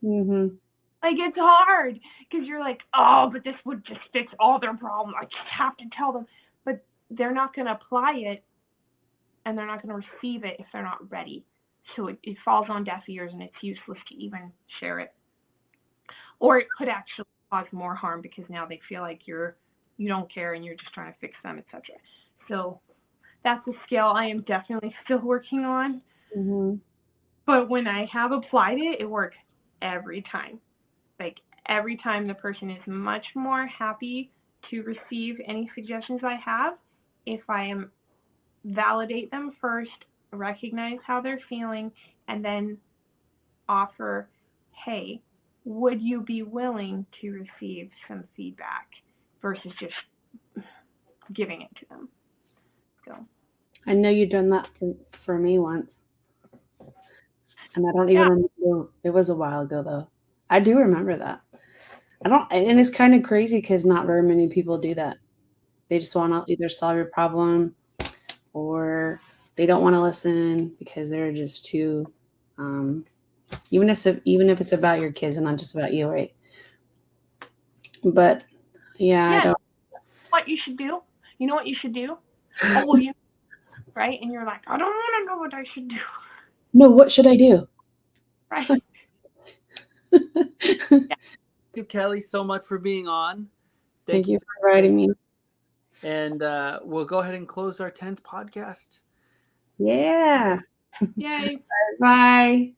Mm-hmm. Like, it's hard because you're like, oh, but this would just fix all their problems. I just have to tell them. But they're not going to apply it and they're not going to receive it if they're not ready. So it falls on deaf ears and it's useless to even share it. Or it could actually cause more harm because now they feel like you don't care and you're just trying to fix them, etc. So that's a skill I am definitely still working on. Mm-hmm. But when I have applied it, it works every time. Like every time the person is much more happy to receive any suggestions I have if I am validate them first, recognize how they're feeling, and then offer, hey, would you be willing to receive some feedback versus just giving it to them? So I know you've done that for me once. And I don't even remember. It was a while ago, though. I do remember that. And it's kind of crazy because not very many people do that. They just want to either solve your problem or they don't want to listen because they're just too, even if it's about your kids and not just about you, right? But I don't. What you should do? You know what you should do? Oh, well, right? And you're like, I don't want to know what I should do. No, what should I do? Right. Thank you, Kelly, so much for being on. Thank you for inviting me. And we'll go ahead and close our 10th podcast. Yeah. Yay. Bye.